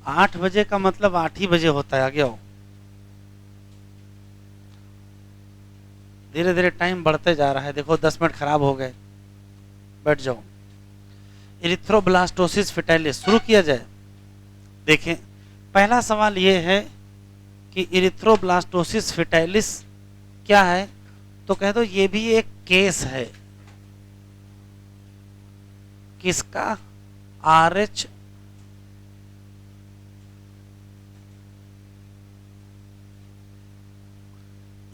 8 बजे का मतलब 8 ही बजे होता है, आगे आओ। धीरे धीरे टाइम बढ़ते जा रहा है, देखो 10 मिनट खराब हो गए, बैठ जाओ। इरिथ्रोब्लास्टोसिस फेटाइलिस शुरू किया जाए। देखें, पहला सवाल ये है कि इरिथ्रोब्लास्टोसिस फेटाइलिस क्या है, तो कह दो ये भी एक केस है। किसका? RH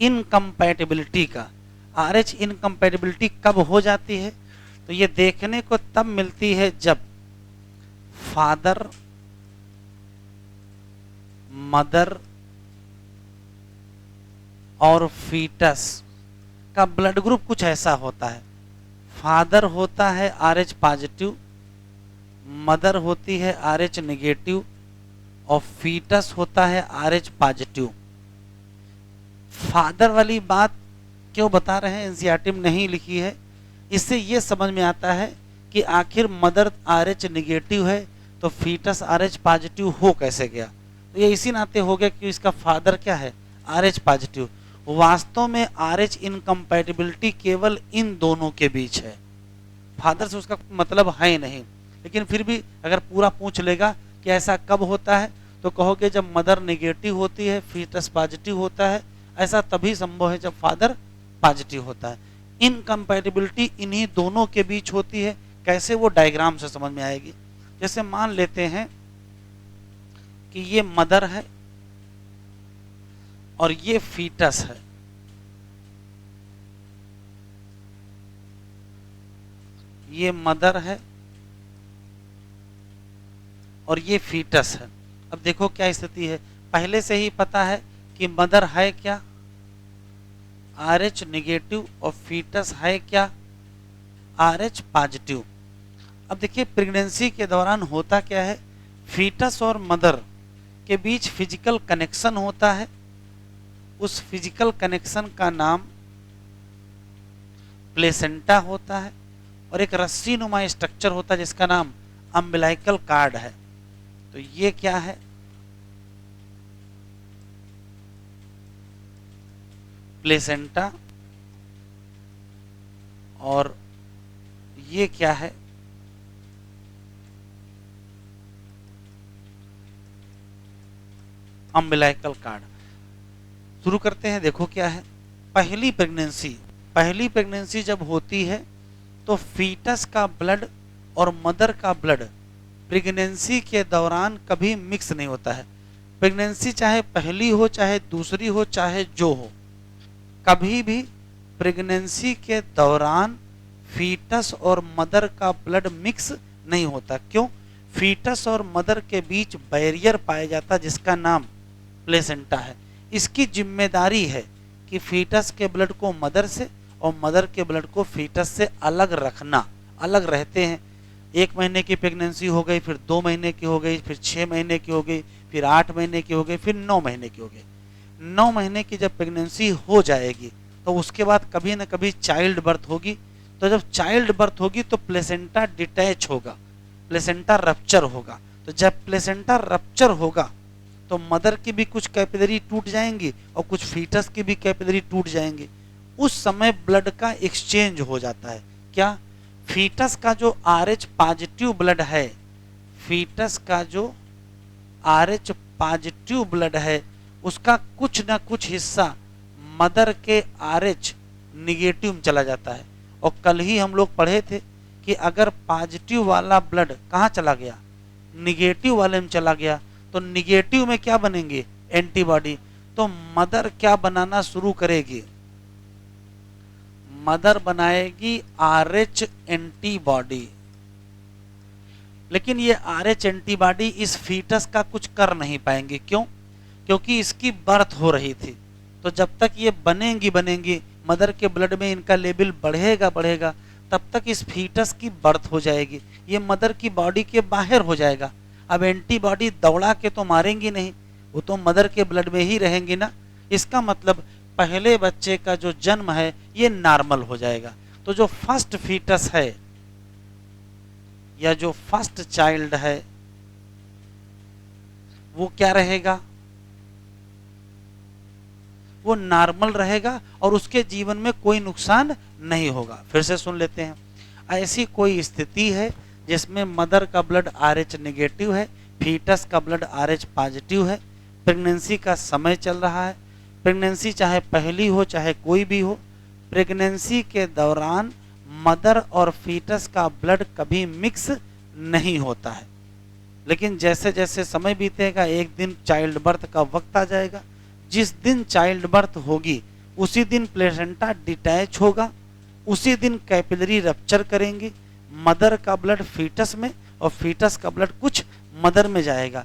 इनकम्पैटिबिलिटी का। RH इनकम्पैटिबिलिटी कब हो जाती है, तो ये देखने को तब मिलती है जब फादर मदर और फीटस का ब्लड ग्रुप कुछ ऐसा होता है। फादर होता है RH पॉजिटिव, मदर होती है RH नेगेटिव और फीटस होता है RH पॉजिटिव। फादर वाली बात क्यों बता रहे हैं, एनसीईआरटी में नहीं लिखी है। इससे ये समझ में आता है कि आखिर मदर RH नेगेटिव है तो फीटस RH पॉजिटिव हो कैसे गया। तो ये इसी नाते हो गया कि इसका फादर क्या है, RH पॉजिटिव। वास्तव में RH इनकम्पैटिबिलिटी केवल इन दोनों के बीच है, फादर से उसका मतलब है ही नहीं। लेकिन फिर भी अगर पूरा पूछ लेगा कि ऐसा कब होता है, तो कहोगे जब मदर नेगेटिव होती है फीटस पॉजिटिव होता है। ऐसा तभी संभव है जब फादर पॉजिटिव होता है। इनकम्पैटिबिलिटी इन्हीं दोनों के बीच होती है। कैसे, वो डायग्राम से समझ में आएगी। जैसे मान लेते हैं कि ये मदर है और ये फीटस है। ये मदर है और ये फीटस है। अब देखो क्या स्थिति है, पहले से ही पता है कि मदर है क्या, RH नेगेटिव और फीटस है क्या, RH पॉजिटिव। अब देखिए प्रेगनेंसी के दौरान होता क्या है, फीटस और मदर के बीच फिजिकल कनेक्शन होता है। उस फिजिकल कनेक्शन का नाम प्लेसेंटा होता है और एक रस्सी नुमा स्ट्रक्चर होता है जिसका नाम अम्बिलाइकल कार्ड है। तो ये क्या है, प्लेसेंटा, और ये क्या है, अम्बिलाइकल कार्ड। शुरू करते हैं, देखो क्या है। पहली प्रेगनेंसी जब होती है तो फीटस का ब्लड और मदर का ब्लड प्रेगनेंसी के दौरान कभी मिक्स नहीं होता है। प्रेगनेंसी चाहे पहली हो चाहे दूसरी हो चाहे जो हो, कभी भी प्रेगनेंसी के दौरान फीटस और मदर का ब्लड मिक्स नहीं होता। क्यों? फीटस और मदर के बीच बैरियर पाया जाता जिसका नाम प्लेसेंटा है। इसकी जिम्मेदारी है कि फीटस के ब्लड को मदर से और मदर के ब्लड को फीटस से अलग रखना। अलग रहते हैं। 1 महीने की प्रेगनेंसी हो गई, फिर 2 महीने की हो गई, फिर 6 महीने की हो गई, फिर 8 महीने की हो गई, फिर 9 महीने की हो गई। 9 महीने की जब प्रेगनेंसी हो जाएगी तो उसके बाद कभी न कभी चाइल्ड बर्थ होगी। तो जब चाइल्ड बर्थ होगी तो प्लेसेंटा डिटैच होगा, प्लेसेंटा रप्चर होगा। तो जब प्लेसेंटा रप्चर होगा तो मदर की भी कुछ कैपिलरी टूट जाएंगी और कुछ फीटस की भी कैपिलरी टूट जाएंगी। उस समय ब्लड का एक्सचेंज हो जाता है। क्या? फीटस का जो RH पॉजिटिव ब्लड है, फीटस का जो RH पॉजिटिव ब्लड है उसका कुछ ना कुछ हिस्सा मदर के RH निगेटिव में चला जाता है। और कल ही हम लोग पढ़े थे कि अगर पॉजिटिव वाला ब्लड कहाँ चला गया, निगेटिव वाले में चला गया, तो निगेटिव में क्या बनेंगे, एंटीबॉडी। तो मदर क्या बनाना शुरू करेगी, मदर बनाएगी RH एंटीबॉडी। लेकिन ये RH एंटीबॉडी इस फीटस का कुछ कर नहीं पाएंगे। क्यों? क्योंकि इसकी बर्थ हो रही थी। तो जब तक ये बनेंगी मदर के ब्लड में इनका लेवल बढ़ेगा, तब तक इस फीटस की बर्थ हो जाएगी, ये मदर की बॉडी के बाहर हो जाएगा। अब एंटीबॉडी दौड़ा के तो मारेंगी नहीं, वो तो मदर के ब्लड में ही रहेंगी ना। इसका मतलब पहले बच्चे का जो जन्म है ये नॉर्मल हो जाएगा। तो जो फर्स्ट फीटस है या जो फर्स्ट चाइल्ड है वो क्या रहेगा, वो नॉर्मल रहेगा और उसके जीवन में कोई नुकसान नहीं होगा। फिर से सुन लेते हैं। ऐसी कोई स्थिति है जिसमें मदर का ब्लड RH नेगेटिव है, फीटस का ब्लड RH पॉजिटिव है, प्रेगनेंसी का समय चल रहा है, प्रेगनेंसी चाहे पहली हो चाहे कोई भी हो, प्रेगनेंसी के दौरान मदर और फीटस का ब्लड कभी मिक्स नहीं होता है, लेकिन जैसे जैसे समय बीतेगा एक दिन चाइल्ड बर्थ का वक्त आ जाएगा, जिस दिन चाइल्ड बर्थ होगी उसी दिन प्लेसेंटा डिटैच होगा, उसी दिन कैपिलरी रप्चर करेंगे, मदर का ब्लड फीटस में और फीटस का ब्लड कुछ मदर में जाएगा।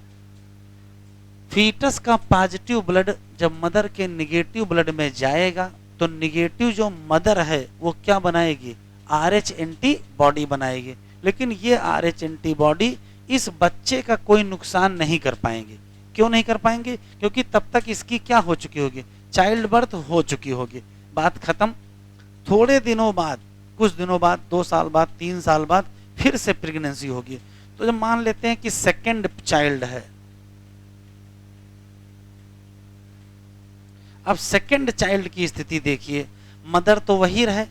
फीटस का पॉजिटिव ब्लड जब मदर के निगेटिव ब्लड में जाएगा तो निगेटिव जो मदर है वो क्या बनाएगी, RH एंटीबॉडी बनाएगी, लेकिन ये RH एंटीबॉडी इस बच्चे का कोई नुकसान नहीं कर पाएंगे। क्यों नहीं कर पाएंगे, क्योंकि तब तक इसकी क्या हो चुकी होगी, चाइल्ड बर्थ हो चुकी होगी, बात खत्म। थोड़े दिनों बाद, कुछ दिनों बाद, 2 साल बाद, 3 साल बाद फिर से प्रेगनेंसी होगी। तो जब मान लेते हैं कि सेकंड चाइल्ड है, अब सेकंड चाइल्ड की स्थिति देखिए, मदर तो वही रहे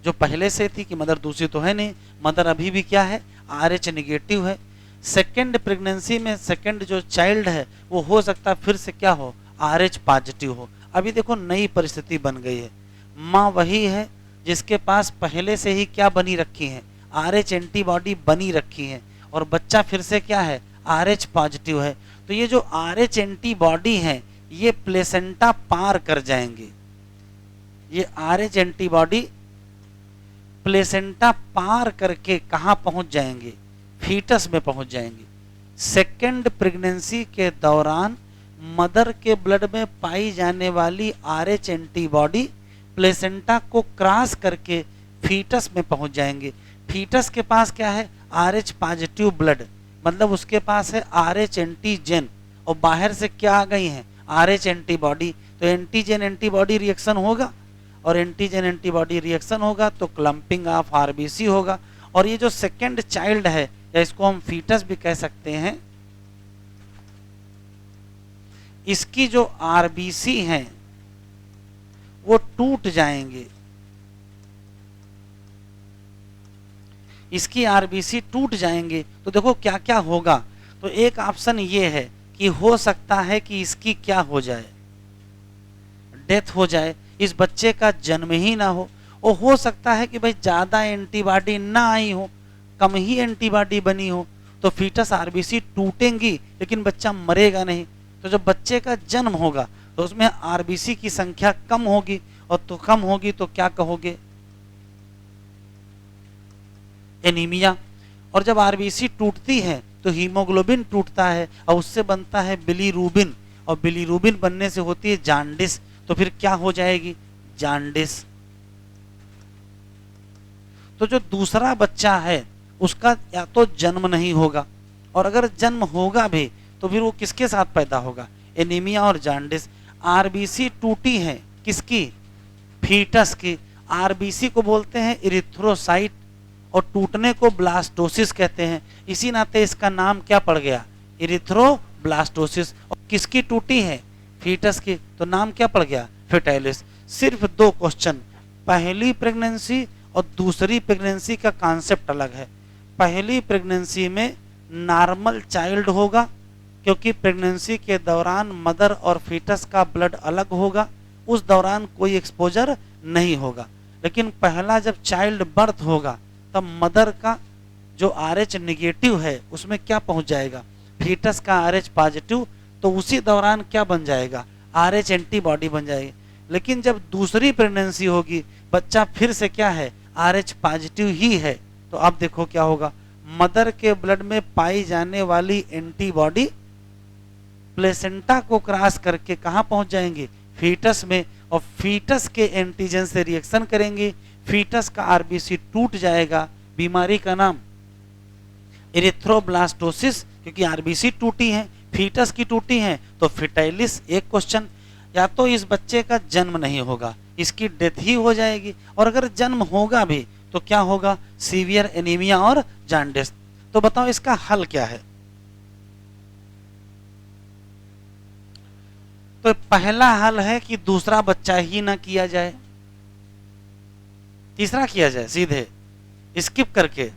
जो पहले से थी कि मदर दूसरी तो है नहीं, मदर अभी भी क्या है, RH नेगेटिव है। सेकंड प्रेगनेंसी में सेकंड जो चाइल्ड है वो हो सकता है फिर से क्या हो, RH पॉजिटिव हो। अभी देखो नई परिस्थिति बन गई है, माँ वही है जिसके पास पहले से ही क्या बनी रखी है, RH एंटीबॉडी बनी रखी है, और बच्चा फिर से क्या है, RH पॉजिटिव है। तो ये जो RH एंटीबॉडी है ये प्लेसेंटा पार कर जाएंगे, ये RH एंटीबॉडी प्लेसेंटा पार करके कहाँ पहुंच जाएंगे, फीटस में पहुंच जाएंगे। सेकेंड प्रेगनेंसी के दौरान मदर के ब्लड में पाई जाने वाली RH एंटीबॉडी प्लेसेंटा को क्रॉस करके फीटस में पहुंच जाएंगे। फीटस के पास क्या है, RH पॉजिटिव ब्लड, मतलब उसके पास है RH एंटीजन, और बाहर से क्या आ गई है, RH एंटीबॉडी। तो एंटीजन एंटीबॉडी रिएक्शन होगा, और एंटीजन एंटीबॉडी रिएक्शन होगा तो क्लम्पिंग ऑफ RBC होगा। और ये जो सेकेंड चाइल्ड है, या इसको हम फीटस भी कह सकते हैं, इसकी जो RBC हैं वो टूट जाएंगे, इसकी RBC टूट जाएंगे। तो देखो क्या क्या होगा, तो एक ऑप्शन ये है कि हो सकता है कि इसकी क्या हो जाए, डेथ हो जाए, इस बच्चे का जन्म ही ना हो। और हो सकता है कि भाई ज्यादा एंटीबॉडी ना आई हो, कम ही एंटीबॉडी बनी हो, तो फीटस RBC टूटेंगी लेकिन बच्चा मरेगा नहीं। तो जब बच्चे का जन्म होगा तो उसमें RBC की संख्या कम होगी, और तो कम होगी तो क्या कहोगे, एनीमिया। और जब RBC टूटती है तो हीमोग्लोबिन टूटता है और उससे बनता है बिलीरूबिन, और बिलीरूबिन बनने से होती है जांडिस। तो फिर क्या हो जाएगी, जांडिस। तो जो दूसरा बच्चा है उसका या तो जन्म नहीं होगा, और अगर जन्म होगा भी तो फिर वो किसके साथ पैदा होगा, एनीमिया और जांडिस। RBC टूटी है किसकी, फीटस की। RBC को बोलते हैं इरिथ्रोसाइट, और टूटने को ब्लास्टोसिस कहते हैं, इसी नाते इसका नाम क्या पड़ गया, इरिथ्रोब्लास्टोसिस। और किसकी टूटी है, फीटस की, तो नाम क्या पड़ गया, फेटाइलिस। सिर्फ 2 क्वेश्चन, पहली प्रेगनेंसी और दूसरी प्रेगनेंसी का कॉन्सेप्ट अलग है। पहली प्रेगनेंसी में नॉर्मल चाइल्ड होगा, क्योंकि प्रेगनेंसी के दौरान मदर और फीटस का ब्लड अलग होगा, उस दौरान कोई एक्सपोजर नहीं होगा। लेकिन पहला जब चाइल्ड बर्थ होगा तब मदर का जो RH निगेटिव है उसमें क्या पहुंच जाएगा, फीटस का RH पॉजिटिव, तो उसी दौरान क्या बन जाएगा, RH एंटीबॉडी बन जाएगी। लेकिन जब दूसरी प्रेगनेंसी होगी बच्चा फिर से क्या है, RH पॉजिटिव ही है, तो अब देखो क्या होगा, मदर के ब्लड में पाई जाने वाली एंटीबॉडी प्लेसेंटा को क्रॉस करके कहां पहुंच जाएंगे, फीटस में, और फीटस के एंटीजन से रिएक्शन करेंगे, फीटस का RBC टूट जाएगा। बीमारी का नाम इरिथ्रोब्लास्टोसिस, क्योंकि RBC टूटी है, फीटस की टूटी है, तो फेटाइलिस। एक क्वेश्चन, या तो इस बच्चे का जन्म नहीं होगा, इसकी डेथ ही हो जाएगी, और अगर जन्म होगा भी तो क्या होगा, सीवियर एनीमिया और जांडिस। तो बताओ इसका हल क्या है। तो पहला हल है कि दूसरा बच्चा ही ना किया जाए, तीसरा किया जाए सीधे स्किप करके।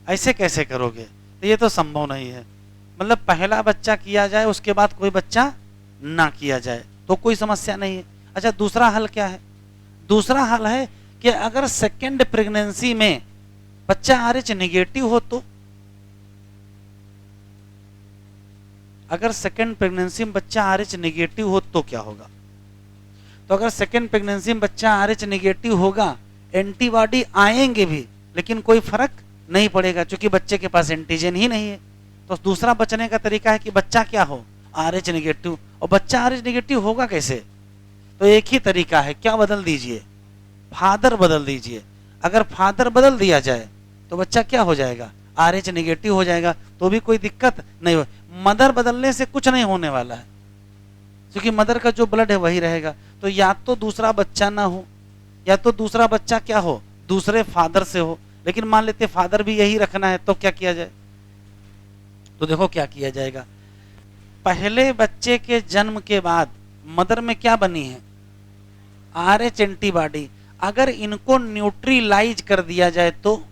ऐसे कैसे करोगे? तो ये तो संभव नहीं है। मतलब पहला बच्चा किया जाए, उसके बाद कोई बच्चा ना किया जाए, तो कोई समस्या नहीं है। अच्छा, दूसरा हल क्या है? दूसरा हल है कि अगर सेकेंड प्रेगनेंसी में बच्चा RH निगेटिव हो तो, अगर सेकेंड प्रेगनेंसी में बच्चा RH निगेटिव हो तो क्या होगा? तो अगर सेकेंड प्रेगनेंसी में बच्चा RH निगेटिव होगा, एंटीबॉडी आएंगे भी लेकिन कोई फर्क नहीं पड़ेगा, क्योंकि बच्चे के पास एंटीजन ही नहीं है। तो दूसरा बचने का तरीका है कि बच्चा क्या हो? RH negative. और बच्चा RH निगेटिव होगा कैसे? तो एक ही तरीका है, क्या बदल दीजिए? फादर बदल दीजिए। अगर फादर बदल दिया जाए तो बच्चा क्या हो जाएगा? RH निगेटिव हो जाएगा, तो भी कोई दिक्कत नहीं हो। मदर बदलने से कुछ नहीं होने वाला है, क्योंकि मदर का जो ब्लड है वही रहेगा। तो या तो दूसरा बच्चा ना हो, या तो दूसरा बच्चा क्या हो? दूसरे फादर से हो। लेकिन मान लेते फादर भी यही रखना है, तो क्या किया जाए? तो देखो क्या किया जाएगा। पहले बच्चे के जन्म के बाद मदर में क्या बनी है? RH antibody. अगर इनको न्यूट्रलाइज कर दिया जाए तो,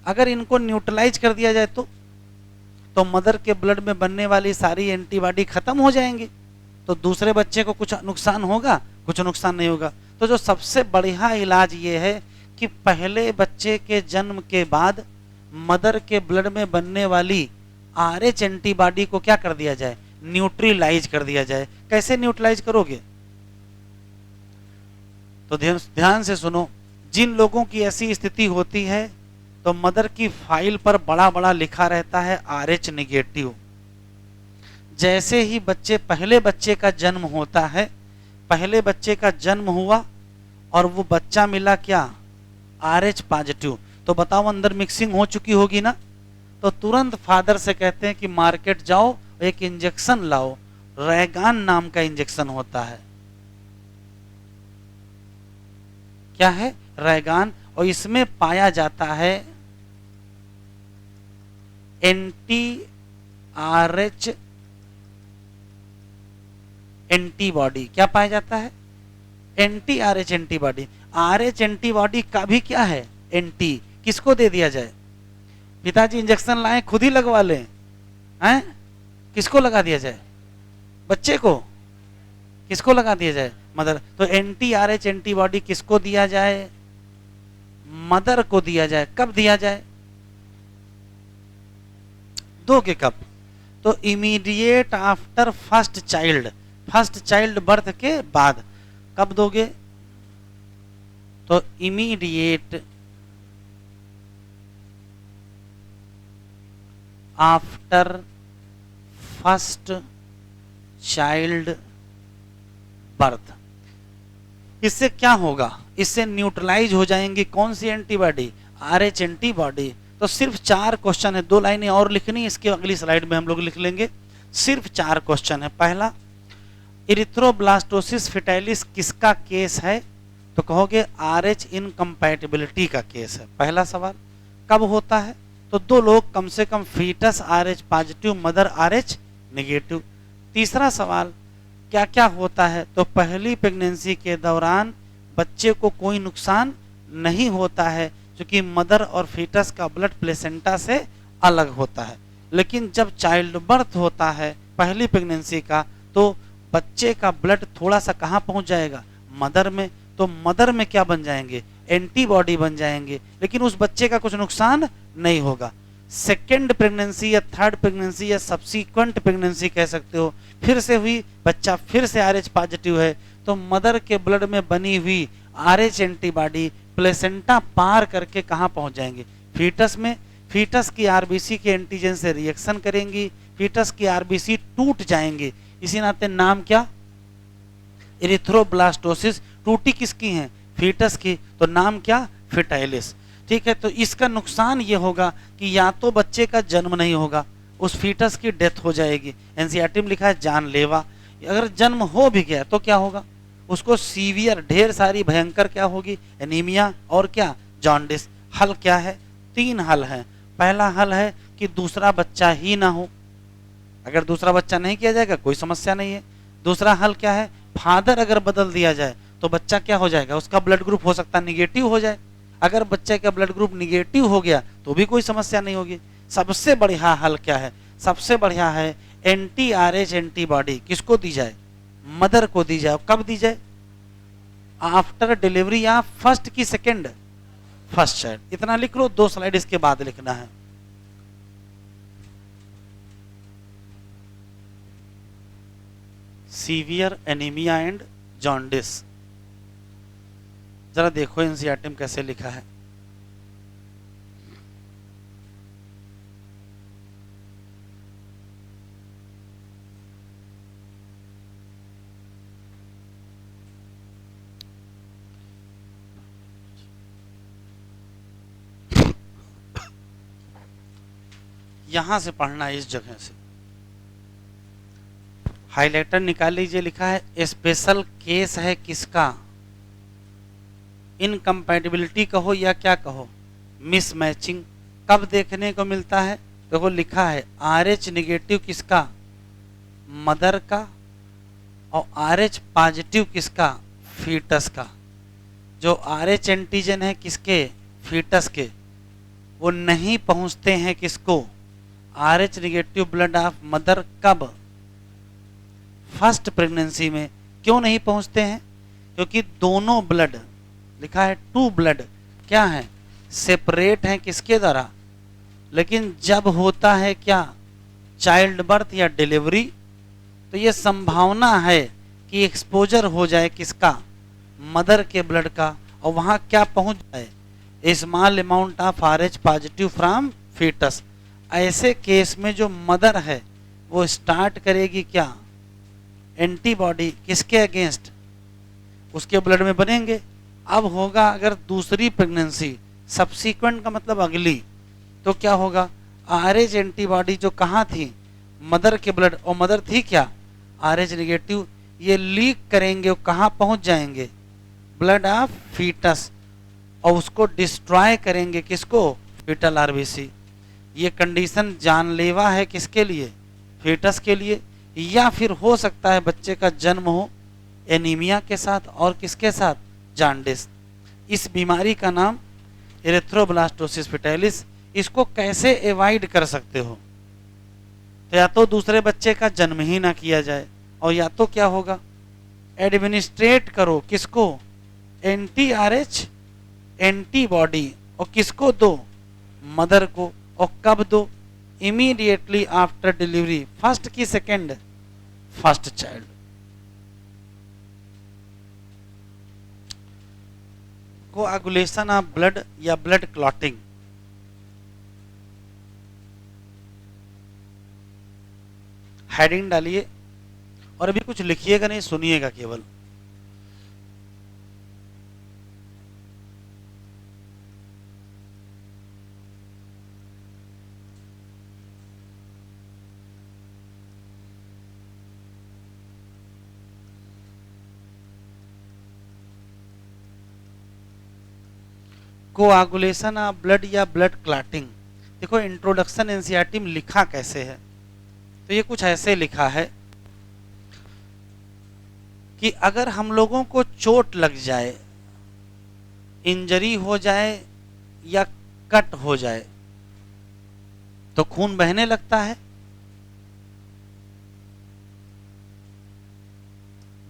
अगर इनको न्यूट्रलाइज कर दिया जाए तो मदर के ब्लड में बनने वाली सारी एंटीबॉडी खत्म हो जाएंगी। तो दूसरे बच्चे को कुछ नुकसान होगा? कुछ नुकसान नहीं होगा। तो जो सबसे बढ़िया इलाज ये है कि पहले बच्चे के जन्म के बाद मदर के ब्लड में बनने वाली RH एंटीबॉडी को क्या कर दिया जाए? न्यूट्रलाइज कर दिया जाए। कैसे न्यूट्रलाइज करोगे? तो ध्यान से सुनो। जिन लोगों की ऐसी स्थिति होती है तो मदर की फाइल पर बड़ा बड़ा लिखा रहता है RH निगेटिव। जैसे ही पहले बच्चे का जन्म होता है, पहले बच्चे का जन्म हुआ और वो बच्चा मिला क्या? RH positive. तो बताओ अंदर मिक्सिंग हो चुकी होगी ना? तो तुरंत फादर से कहते हैं कि मार्केट जाओ, एक इंजेक्शन लाओ। रैगान नाम का इंजेक्शन होता है। क्या है? रैगान। और इसमें पाया जाता है RH एंटीबॉडी। क्या पाया जाता है? RH antibody. RH एंटीबॉडी का भी क्या है? एंटी। किसको दे दिया जाए? पिताजी इंजेक्शन लाए, खुद ही लगवा लें हैं? किसको लगा दिया जाए? बच्चे को। किसको लगा दिया जाए? मदर। तो RH एंटीबॉडी किसको दिया जाए? मदर को दिया जाए। कब दिया जाए? दोगे कब? तो immediate after first child birth के बाद। कब दोगे? तो immediate after first child birth. इससे क्या होगा? इससे न्यूट्रलाइज हो जाएंगी कौन सी एंटीबॉडी? RH antibody. तो सिर्फ 4 क्वेश्चन है, 2 लाइनें और लिखनी, इसके अगली स्लाइड में हम लोग लिख लेंगे। सिर्फ 4 क्वेश्चन है। पहला, इरिथ्रोब्लास्टोसिस फिटाइलिस किसका केस है? तो कहोगे RH इनकम्पैटिबिलिटी का केस है। पहला सवाल। कब होता है? तो 2 लोग कम से कम, foetus RH positive, mother RH negative. तीसरा सवाल, क्या क्या होता है? तो पहली प्रेगनेंसी के दौरान बच्चे को कोई नुकसान नहीं होता है, क्योंकि मदर और फीटस का ब्लड प्लेसेंटा से अलग होता है। लेकिन जब चाइल्ड बर्थ होता है पहली प्रेगनेंसी का, तो बच्चे का ब्लड थोड़ा सा कहाँ पहुंच जाएगा? मदर में। तो मदर में क्या बन जाएंगे? एंटीबॉडी बन जाएंगे, लेकिन उस बच्चे का कुछ नुकसान नहीं होगा। सेकेंड प्रेगनेंसी या थर्ड प्रेगनेंसी या सब्सीक्वेंट प्रेगनेंसी कह सकते हो, फिर से हुई, बच्चा फिर से RH पॉजिटिव है, तो मदर के ब्लड में बनी हुई RH एंटीबॉडी प्लेसेंटा पार करके कहाँ पहुंच जाएंगे? फीटस में। फीटस की RBC के एंटीजन से रिएक्शन करेंगी, फीटस की RBC टूट जाएंगे। इसी नाते नाम क्या? इरिथ्रोब्लास्टोसिस। टूटी किसकी है? फीटस की। तो नाम क्या? फिटाइलिस। ठीक है। तो इसका नुकसान ये होगा कि या तो बच्चे का जन्म नहीं होगा, उस फीटस की डेथ हो जाएगी। एनसीईआरटी में लिखा है जानलेवा। अगर जन्म हो भी गया तो क्या होगा? उसको सीवियर, ढेर सारी भयंकर क्या होगी? एनीमिया और क्या? जॉन्डिस। हल क्या है? 3 हल है। पहला हल है कि दूसरा बच्चा ही ना हो। अगर दूसरा बच्चा नहीं किया जाएगा कोई समस्या नहीं है। दूसरा हल क्या है, फादर अगर बदल दिया जाए तो बच्चा क्या हो जाएगा, उसका ब्लड ग्रुप हो सकता है निगेटिव हो जाए। अगर बच्चे का ब्लड ग्रुप निगेटिव हो गया तो भी कोई समस्या नहीं होगी। सबसे बढ़िया हल क्या है, सबसे बढ़िया है एंटी आरएच एंटीबॉडी किसको दी जाए, मदर को दी जाए। कब दी जाए, आफ्टर डिलीवरी या फर्स्ट की सेकेंड, फर्स्ट चाइल्ड। इतना लिख लो, 2 स्लाइड इसके बाद लिखना है। सीवियर एनीमिया एंड जॉन्डिस, जरा देखो एनसीईआरटी में कैसे लिखा है। यहां से पढ़ना है, इस जगह से हाइलाइटर निकाल लीजिए। लिखा है स्पेशल केस है किसका, इनकम्पैटिबिलिटी कहो या क्या कहो, मिसमैचिंग। कब देखने को मिलता है, देखो लिखा है RH निगेटिव किसका, मदर का, और RH पॉजिटिव किसका, फीटस का। जो RH एंटीजन है किसके, फीटस के, वो नहीं पहुंचते हैं किसको, RH negative blood of mother. कब, फर्स्ट प्रेगनेंसी में। क्यों नहीं पहुंचते हैं, क्योंकि दोनों ब्लड, लिखा है 2 ब्लड क्या है, सेपरेट हैं किसके द्वारा। लेकिन जब होता है क्या, चाइल्ड बर्थ या डिलीवरी, तो ये संभावना है कि एक्सपोजर हो जाए किसका, मदर के ब्लड का, और वहां क्या पहुंच जाए, small amount of RH positive from foetus. ऐसे केस में जो मदर है वो स्टार्ट करेगी क्या, एंटीबॉडी किसके अगेंस्ट, उसके ब्लड में बनेंगे। अब होगा अगर दूसरी प्रेगनेंसी, सब्सीक्वेंट का मतलब अगली, तो क्या होगा, RH एंटीबॉडी जो कहाँ थी, मदर के ब्लड, और मदर थी क्या, RH निगेटिव, ये लीक करेंगे, कहाँ पहुंच जाएंगे, ब्लड ऑफ फीटस, और उसको डिस्ट्रॉय करेंगे किसको, फीटल RBC। ये कंडीशन जानलेवा है किसके लिए, फीटस के लिए। या फिर हो सकता है बच्चे का जन्म हो एनीमिया के साथ और किसके साथ, जॉन्डिस। इस बीमारी का नाम एरिथ्रोब्लास्टोसिस फीटालिस। इसको कैसे अवॉइड कर सकते हो, तो या तो दूसरे बच्चे का जन्म ही ना किया जाए, और या तो क्या होगा, एडमिनिस्ट्रेट करो किसको, एंटी RH एंटीबॉडी, और किसको दो, मदर को। और कब दो, इमीडिएटली आफ्टर डिलीवरी, फर्स्ट की second, first child. Coagulation of blood या ब्लड क्लॉटिंग, हेडिंग डालिए और अभी कुछ लिखिएगा नहीं, सुनिएगा केवल। कोआगुलेशन ऑफ ब्लड या ब्लड क्लॉटिंग। देखो इंट्रोडक्शन एनसीईआरटी में लिखा कैसे है, तो ये कुछ ऐसे लिखा है कि अगर हम लोगों को चोट लग जाए, इंजरी हो जाए या कट हो जाए तो खून बहने लगता है,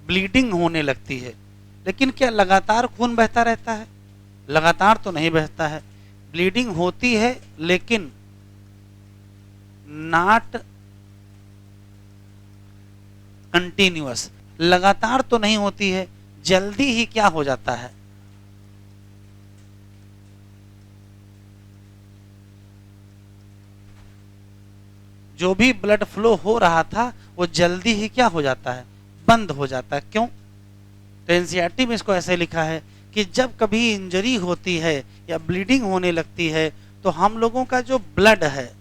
ब्लीडिंग होने लगती है। लेकिन क्या लगातार खून बहता रहता है, लगातार तो नहीं बहता है। ब्लीडिंग होती है लेकिन नॉट कंटिन्यूअस, लगातार तो नहीं होती है, जल्दी ही क्या हो जाता है, जो भी ब्लड फ्लो हो रहा था वो जल्दी ही क्या हो जाता है, बंद हो जाता है। क्यों, तो एनसीईआरटी में इसको ऐसे लिखा है कि जब कभी इंजरी होती है या ब्लीडिंग होने लगती है तो हम लोगों का जो ब्लड है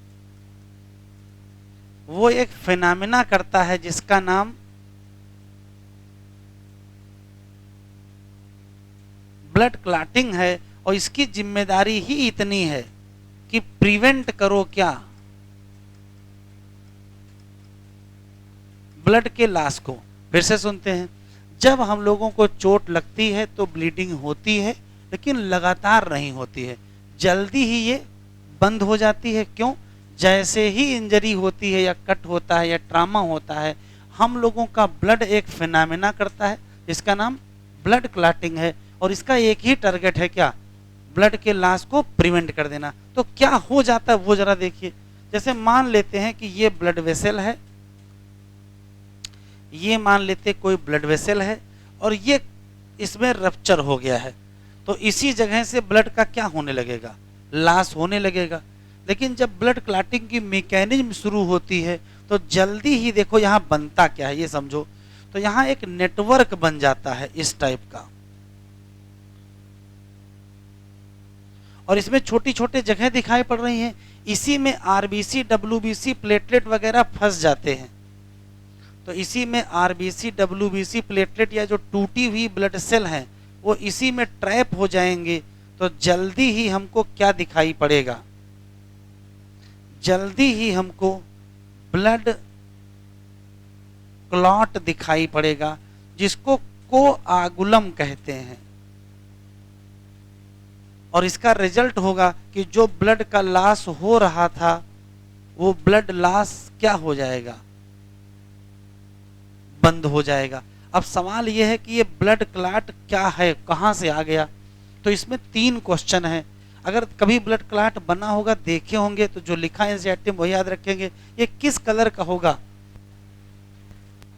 वो एक फिनोमेना करता है जिसका नाम ब्लड क्लॉटिंग है, और इसकी जिम्मेदारी ही इतनी है कि प्रिवेंट करो क्या, ब्लड के लॉस को। फिर से सुनते हैं, जब हम लोगों को चोट लगती है तो ब्लीडिंग होती है, लेकिन लगातार नहीं होती है, जल्दी ही ये बंद हो जाती है। क्यों? जैसे ही इंजरी होती है या कट होता है या ट्रामा होता है, हम लोगों का ब्लड एक फिनोमेना करता है, इसका नाम ब्लड क्लॉटिंग है, और इसका एक ही टारगेट है, क्या? ब्लड के लॉस को प्रिवेंट कर देना। तो क्या हो जाता है वो जरा देखिए। जैसे मान लेते हैं कि ये ब्लड वेसल है, ये मान लेते कोई ब्लड वेसल है, और ये इसमें रप्चर हो गया है, तो इसी जगह से ब्लड का क्या होने लगेगा? लॉस होने लगेगा। लेकिन जब ब्लड क्लॉटिंग की मैकेनिज्म शुरू होती है तो जल्दी ही देखो यहाँ बनता क्या है, ये समझो। तो यहाँ एक नेटवर्क बन जाता है इस टाइप का, और इसमें छोटी छोटी जगह दिखाई पड़ रही हैं, इसी में आरबीसी, डब्ल्यूबीसी, प्लेटलेट वगैरह फंस जाते हैं। तो इसी में आरबीसी, डब्ल्यूबीसी, प्लेटलेट या जो टूटी हुई ब्लड सेल हैं वो इसी में ट्रैप हो जाएंगे। तो जल्दी ही हमको क्या दिखाई पड़ेगा? जल्दी ही हमको ब्लड क्लॉट दिखाई पड़ेगा, जिसको कोआगुलम कहते हैं। और इसका रिजल्ट होगा कि जो ब्लड का लॉस हो रहा था वो ब्लड लॉस क्या हो जाएगा? बंद हो जाएगा। अब सवाल यह है कि ये ब्लड क्लॉट क्या है, कहां से आ गया? तो इसमें 3 क्वेश्चन है। अगर कभी ब्लड क्लॉट बना होगा, देखे होंगे, तो जो लिखा है एनसीईआरटी में वही याद रखेंगे। ये किस कलर का होगा?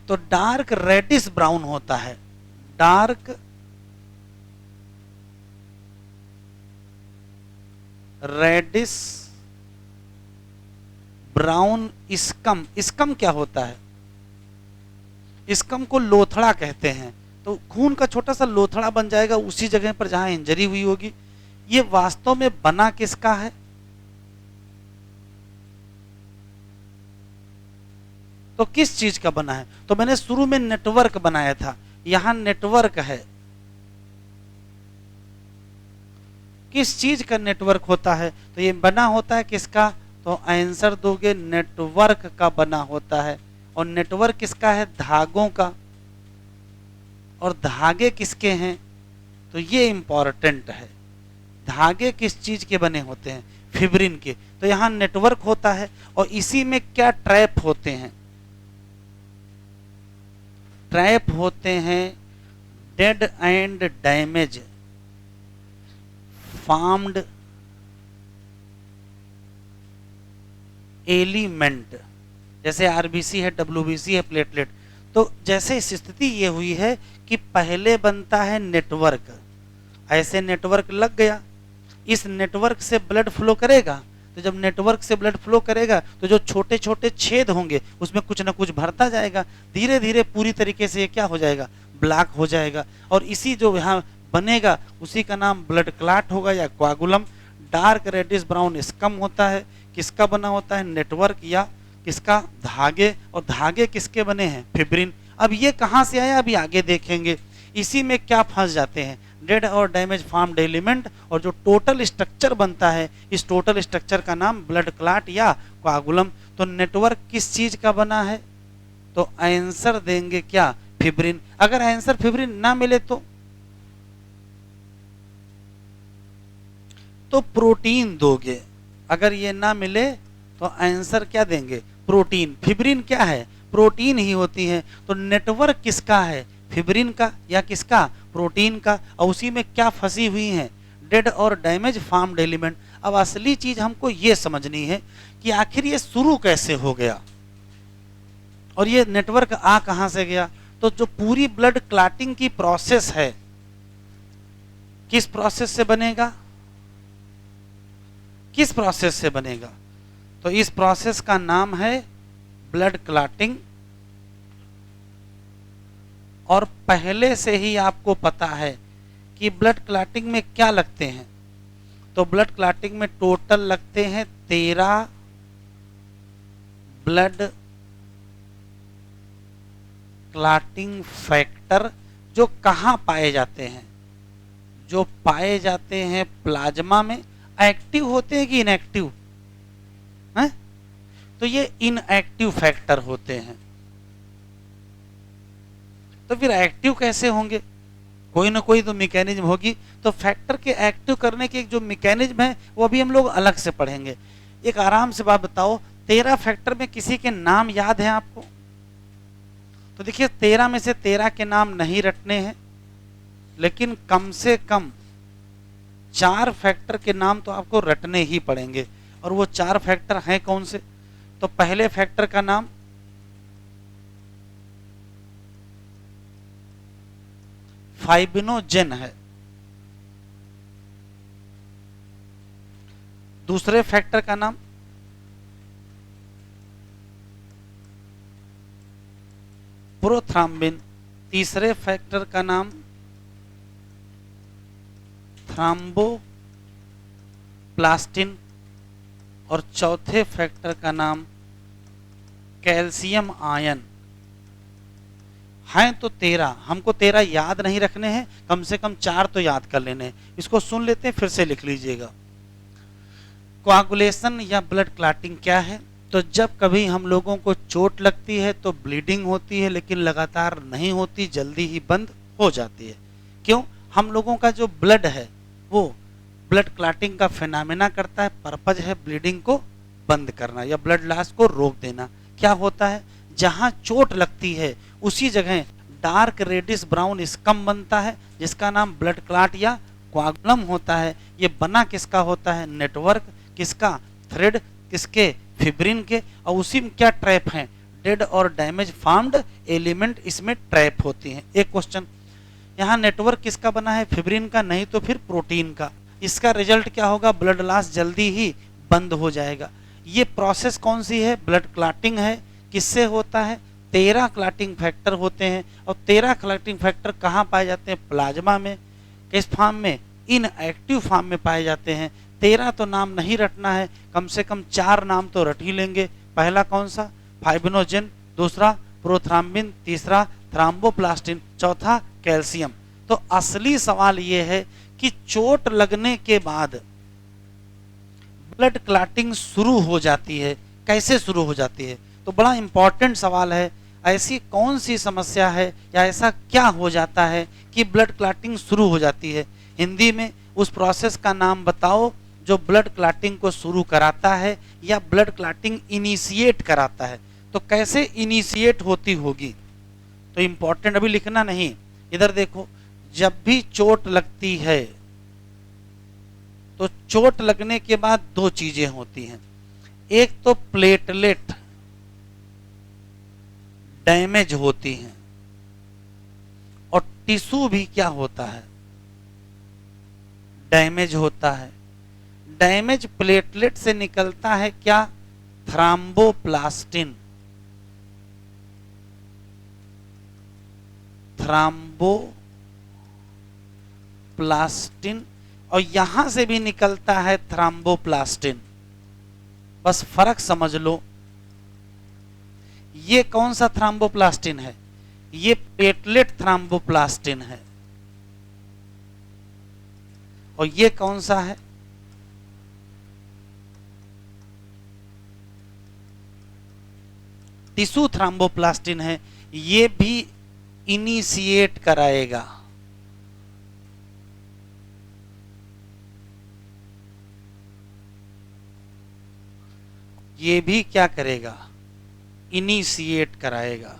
तो डार्क रेडिश ब्राउन होता है, dark reddish brown scum. Scum क्या होता है? स्कम को लोथड़ा कहते हैं। तो खून का छोटा सा लोथड़ा बन जाएगा उसी जगह पर जहां इंजरी हुई होगी। ये वास्तव में बना किसका है? तो किस चीज का बना है? तो मैंने शुरू में नेटवर्क बनाया था, यहां नेटवर्क है। किस चीज का नेटवर्क होता है? तो ये बना होता है किसका? तो आंसर दोगे, नेटवर्क का बना होता है। और नेटवर्क किसका है? धागों का। और धागे किसके हैं? तो ये इंपॉर्टेंट है, धागे किस चीज के बने होते हैं? फिब्रिन के। तो यहां नेटवर्क होता है, और इसी में क्या ट्रैप होते हैं? ट्रैप होते हैं dead and damage formed element, जैसे आरबीसी है, डब्ल्यूबीसी है, प्लेटलेट। तो जैसे इस स्थिति ये हुई है कि पहले बनता है नेटवर्क, ऐसे नेटवर्क लग गया, इस नेटवर्क से ब्लड फ्लो करेगा। तो जब नेटवर्क से ब्लड फ्लो करेगा तो जो छोटे छोटे छेद होंगे उसमें कुछ ना कुछ भरता जाएगा, धीरे धीरे पूरी तरीके से ये क्या हो जाएगा? ब्लॉक हो जाएगा। और इसी जो यहाँ बनेगा उसी का नाम ब्लड क्लॉट होगा या कोआगुलम। डार्क रेडिश ब्राउन स्कम होता है, किसका बना होता है? नेटवर्क या किसका? धागे। और धागे किसके बने हैं? फिब्रिन। अब ये कहां से आया अभी आगे देखेंगे। इसी में क्या फंस जाते हैं? डेड और डैमेज फॉर्म्ड एलिमेंट। और जो टोटल स्ट्रक्चर बनता है, इस टोटल स्ट्रक्चर का नाम ब्लड क्लॉट या कोआगुलम। तो नेटवर्क किस चीज का बना है? तो आंसर देंगे क्या? फिब्रिन। अगर आंसर फिब्रिन ना मिले तो प्रोटीन दोगे। अगर ये ना मिले तो आंसर क्या देंगे? प्रोटीन। फिब्रिन क्या है? प्रोटीन ही होती है। तो नेटवर्क किसका है? फिब्रिन का या किसका? प्रोटीन का। और उसी में क्या फंसी हुई है? डेड और डैमेज फॉर्म्ड एलिमेंट। अब असली चीज हमको ये समझनी है कि आखिर ये शुरू कैसे हो गया और ये नेटवर्क आ कहां से गया। तो जो पूरी ब्लड क्लॉटिंग की प्रोसेस है, किस प्रोसेस से बनेगा? किस प्रोसेस से बनेगा? तो इस प्रोसेस का नाम है ब्लड क्लॉटिंग। और पहले से ही आपको पता है कि ब्लड क्लॉटिंग में क्या लगते हैं। तो ब्लड क्लॉटिंग में टोटल लगते हैं 13 ब्लड क्लॉटिंग फैक्टर, जो कहां पाए जाते हैं? जो पाए जाते हैं प्लाज्मा में। एक्टिव होते हैं कि इनएक्टिव हैं? तो ये इनएक्टिव फैक्टर होते हैं। तो फिर एक्टिव कैसे होंगे? कोई ना कोई तो मैकेनिज्म होगी। तो फैक्टर के एक्टिव करने की एक जो मैकेनिज्म है वो अभी हम लोग अलग से पढ़ेंगे। एक आराम से बात बताओ, 13 फैक्टर में किसी के नाम याद है आपको? तो देखिए 13 में से 13 के नाम नहीं रटने हैं, लेकिन कम से कम 4 फैक्टर के नाम तो आपको रटने ही पड़ेंगे। और वो 4 फैक्टर हैं कौन से? तो पहले फैक्टर का नाम फाइब्रिनोजेन है। दूसरे फैक्टर का नाम प्रोथ्राम्बिन। तीसरे फैक्टर का नाम थ्राम्बोप्लास्टिन। और चौथे फैक्टर का नाम कैल्शियम आयन। हैं तो 13, हमको 13 याद नहीं रखने हैं, कम से कम 4 तो याद कर लेने हैं। इसको सुन लेते हैं, फिर से लिख लीजिएगा। कोआगुलेशन या ब्लड क्लॉटिंग क्या है? तो जब कभी हम लोगों को चोट लगती है तो ब्लीडिंग होती है, लेकिन लगातार नहीं होती, जल्दी ही बंद हो जाती है। क्यों? हम लोगों का जो ब्लड है वो ब्लड क्लॉटिंग का फिनोमेना करता है। पर्पज है ब्लीडिंग को बंद करना या ब्लड लॉस को रोक देना। क्या होता है, जहां चोट लगती है उसी जगह डार्क रेडिश ब्राउन स्कम बनता है, जिसका नाम ब्लड क्लॉट या कोआगुलम होता है। ये बना किसका होता है? नेटवर्क किसका? थ्रेड किसके? फिब्रिन के। और उसी में क्या ट्रैप हैं? डेड और डैमेज फार्म्ड एलिमेंट इसमें ट्रैप होती हैं। एक क्वेश्चन, यहाँ नेटवर्क किसका बना है? फिब्रिन का, नहीं तो फिर प्रोटीन का। इसका रिजल्ट क्या होगा? ब्लड लॉस जल्दी ही बंद हो जाएगा। ये प्रोसेस कौन सी है? ब्लड क्लॉटिंग है। किससे होता है? 13 क्लॉटिंग फैक्टर होते हैं। और 13 क्लॉटिंग फैक्टर कहाँ पाए जाते हैं? प्लाज्मा में। किस फॉर्म में? इनएक्टिव फॉर्म में पाए जाते हैं। 13 तो नाम नहीं रटना है, कम से कम 4 नाम तो रट ही लेंगे। पहला कौन सा? फाइब्रिनोजेन। दूसरा प्रोथ्राम्बिन। तीसरा थ्राम्बोप्लास्टिन। चौथा कैल्शियम। तो असली सवाल यह है कि चोट लगने के बाद ब्लड क्लॉटिंग शुरू हो जाती है, कैसे शुरू हो जाती है? तो बड़ा इंपॉर्टेंट सवाल है। ऐसी कौन सी समस्या है या ऐसा क्या हो जाता है कि ब्लड क्लॉटिंग शुरू हो जाती है? हिंदी में उस प्रोसेस का नाम बताओ जो ब्लड क्लॉटिंग को शुरू कराता है या ब्लड क्लॉटिंग इनिशिएट कराता है। तो कैसे इनिशिएट होती होगी? तो इंपॉर्टेंट अभी लिखना नहीं, इधर देखो। जब भी चोट लगती है तो चोट लगने के बाद 2 चीजें होती हैं। एक तो प्लेटलेट डैमेज होती हैं, और टिश्यू भी क्या होता है? डैमेज होता है। डैमेज प्लेटलेट से निकलता है क्या? थ्राम्बोप्लास्टिन। थ्राम्बोप्लास्टिन। और यहां से भी निकलता है थ्राम्बोप्लास्टिन। बस फर्क समझ लो। ये कौन सा थ्राम्बोप्लास्टिन है? ये प्लेटलेट थ्राम्बोप्लास्टिन है। और ये कौन सा है? टिश्यू थ्राम्बोप्लास्टिन है। ये भी इनिशिएट कराएगा। ये भी क्या करेगा? इनिशिएट कराएगा।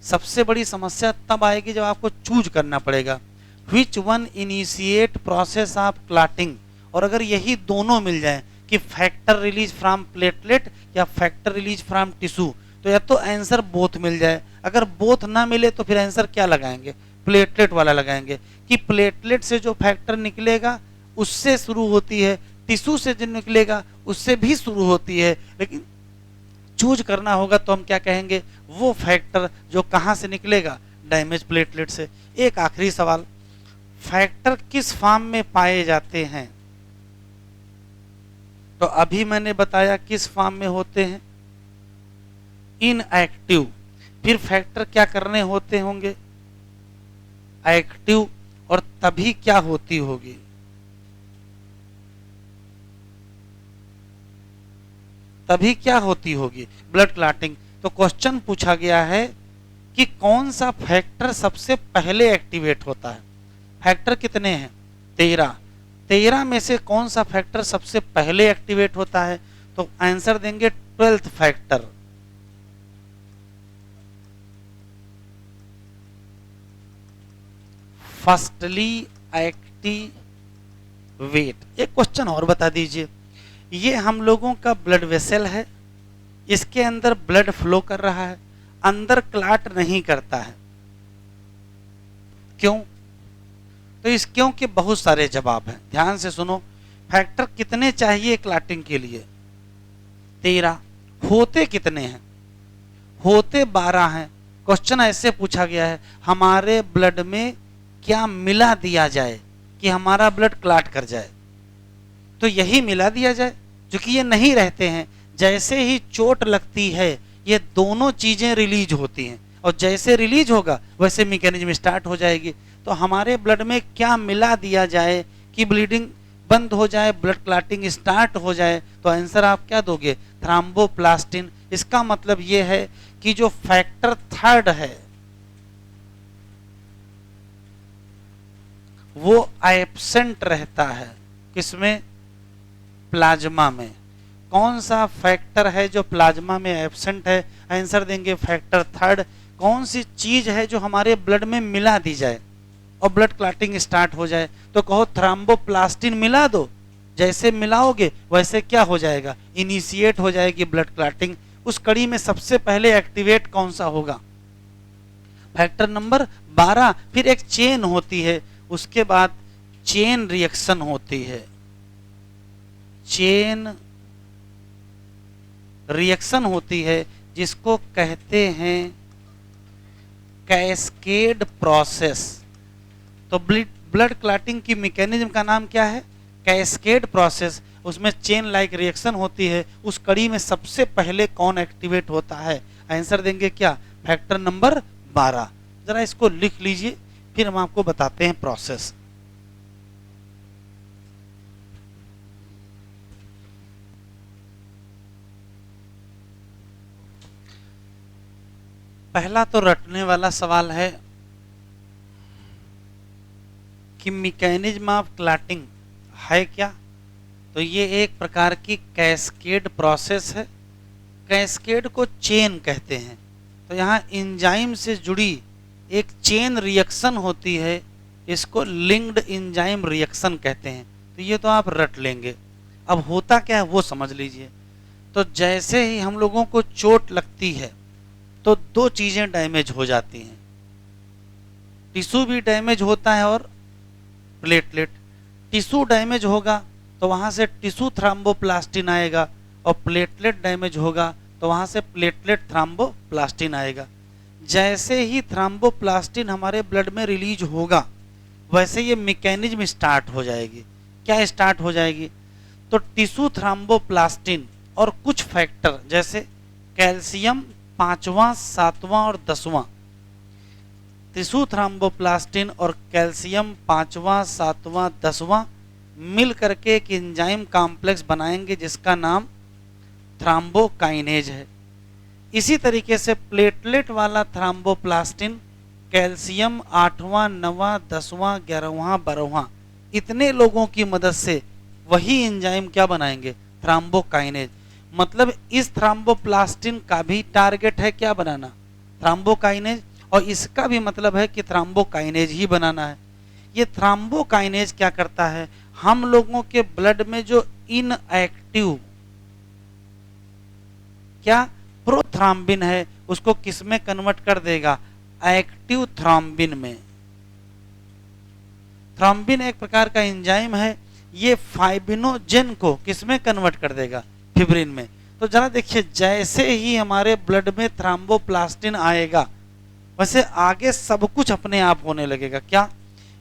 सबसे बड़ी समस्या तब आएगी जब आपको चूज करना पड़ेगा which one initiate process of clotting. और अगर यही दोनों मिल जाए कि फैक्टर रिलीज फ्रॉम प्लेटलेट या फैक्टर रिलीज फ्रॉम टिश्यू, तो या तो आंसर बोथ मिल जाए। अगर बोथ ना मिले तो फिर आंसर क्या लगाएंगे? प्लेटलेट वाला लगाएंगे कि प्लेटलेट से जो फैक्टर निकलेगा उससे शुरू होती है, टिश्यू से जो निकलेगा उससे भी शुरू होती है। लेकिन चूज करना होगा तो हम क्या कहेंगे? वो फैक्टर जो कहां से निकलेगा? डैमेज प्लेटलेट से। एक आखिरी सवाल, फैक्टर किस फॉर्म में पाए जाते हैं? तो अभी मैंने बताया किस फॉर्म में होते हैं? इनएक्टिव। फिर फैक्टर क्या करने होते होंगे? एक्टिव। और तभी क्या होती होगी? तभी क्या होती होगी? Blood clotting. तो क्वेश्चन पूछा गया है कि कौन सा फैक्टर सबसे पहले एक्टिवेट होता है। फैक्टर कितने हैं? 13। 13 में से कौन सा फैक्टर सबसे पहले एक्टिवेट होता है? तो आंसर देंगे 12th फैक्टर। Firstly activate. एक क्वेश्चन और बता दीजिए, ये हम लोगों का ब्लड वेसल है, इसके अंदर ब्लड फ्लो कर रहा है, अंदर क्लाट नहीं करता है, क्यों? तो इस क्यों के बहुत सारे जवाब हैं, ध्यान से सुनो। फैक्टर कितने चाहिए क्लाटिंग के लिए? 13। होते कितने हैं? होते 12 हैं। क्वेश्चन ऐसे पूछा गया है, हमारे ब्लड में क्या मिला दिया जाए कि हमारा ब्लड क्लाट कर जाए? तो यही मिला दिया जाए, क्योंकि ये नहीं रहते हैं। जैसे ही चोट लगती है ये दोनों चीजें रिलीज होती हैं, और जैसे रिलीज होगा वैसे मैकेनिज्म स्टार्ट हो जाएगी। तो हमारे ब्लड में क्या मिला दिया जाए कि ब्लीडिंग बंद हो जाए, ब्लड क्लॉटिंग स्टार्ट हो जाए? तो आंसर आप क्या दोगे? थ्रोम्बोप्लास्टिन। इसका मतलब ये है कि जो फैक्टर 3 है वो एब्सेंट रहता है, किसमें? प्लाज्मा में। कौन सा फैक्टर है जो प्लाज्मा में एब्सेंट है? आंसर देंगे फैक्टर 3। कौन सी चीज है जो हमारे ब्लड में मिला दी जाए और ब्लड क्लॉटिंग स्टार्ट हो जाए? तो कहो थ्रोम्बोप्लास्टिन मिला दो। जैसे मिलाओगे वैसे क्या हो जाएगा? इनिशिएट हो जाएगी ब्लड क्लॉटिंग। उस कड़ी में सबसे पहले एक्टिवेट कौन सा होगा? Factor number 12। फिर एक चेन होती है, उसके बाद चेन रिएक्शन होती है। चेन रिएक्शन होती है जिसको कहते हैं कैस्केड प्रोसेस। तो ब्लड क्लॉटिंग की मैकेनिज्म का नाम क्या है? Cascade process. उसमें चेन लाइक रिएक्शन होती है। उस कड़ी में सबसे पहले कौन एक्टिवेट होता है? आंसर देंगे क्या? Factor number 12। जरा इसको लिख लीजिए, फिर हम आपको बताते हैं प्रोसेस। पहला तो रटने वाला सवाल है कि मैकेनिज्म ऑफ क्लॉटिंग है क्या? तो ये एक प्रकार की कैस्केड प्रोसेस है। कैस्केड को चेन कहते हैं। तो यहाँ एंजाइम से जुड़ी एक चेन रिएक्शन होती है, इसको लिंक्ड एंजाइम रिएक्शन कहते हैं। तो ये तो आप रट लेंगे। अब होता क्या है वो समझ लीजिए। तो जैसे ही हम लोगों को चोट लगती है तो 2 चीजें डैमेज हो जाती हैं, टिश्यू भी डैमेज होता है और प्लेटलेट। टिश्यू डैमेज होगा तो वहां से टिश्यू थ्रोम्बोप्लास्टिन आएगा, और प्लेटलेट डैमेज होगा तो वहां से प्लेटलेट थ्रोम्बोप्लास्टिन आएगा। जैसे ही थ्रोम्बोप्लास्टिन हमारे ब्लड में रिलीज होगा वैसे ये मैकेनिज्म स्टार्ट हो जाएगी। क्या स्टार्ट हो जाएगी? तो टिश्यू थ्रोम्बोप्लास्टिन और कुछ फैक्टर जैसे कैल्शियम 5वां, 7वां और 10वां। टिश्यू थ्रोम्बोप्लास्टिन और कैल्शियम 5वां, 7वां, 10वां मिल करके एक एंजाइम कॉम्प्लेक्स बनाएंगे जिसका नाम थ्रोम्बोकाइनेज है। इसी तरीके से प्लेटलेट वाला थ्रोम्बोप्लास्टिन, कैल्शियम 8वां, 9वां, 10वां, 11वां, 12वां, इतने लोगों की मदद से वही एंजाइम क्या बनाएंगे? थ्रोम्बोकाइनेज। मतलब इस थ्रोम्बोप्लास्टिन का भी टारगेट है क्या बनाना? थ्रोम्बोकाइनेज। और इसका भी मतलब है कि थ्रोम्बोकाइनेज ही बनाना है। ये थ्रोम्बोकाइनेज क्या करता है? हम लोगों के ब्लड में जो इनएक्टिव क्या प्रोथ्रोम्बिन है उसको किस में कन्वर्ट कर देगा? एक्टिव थ्रोम्बिन में। थ्रोम्बिन एक प्रकार का एंजाइम है, ये फाइब्रिनोजेन को किस में कन्वर्ट कर देगा? फिब्रिन में। तो जरा देखिए, जैसे ही हमारे ब्लड में थ्रोम्बोप्लास्टिन आएगा वैसे आगे सब कुछ अपने आप होने लगेगा। क्या?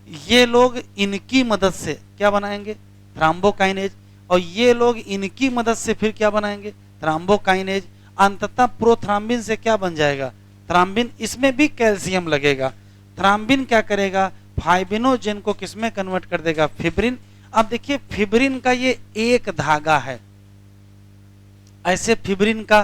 ये लोग इनकी मदद से क्या बनाएंगे? थ्रोम्बोकाइनेज। और ये लोग इनकी मदद से फिर क्या बनाएंगे? थ्रोम्बोकाइनेज। अंततः प्रोथ्रोम्बिन से क्या बन जाएगा? थ्रोम्बिन। इसमें भी कैल्शियम लगेगा। थ्रोम्बिन क्या करेगा? फाइब्रिनोजेन को किसमें कन्वर्ट कर देगा? फिब्रिन। अब देखिए, फिब्रिन का ये एक धागा है, ऐसे फिब्रिन का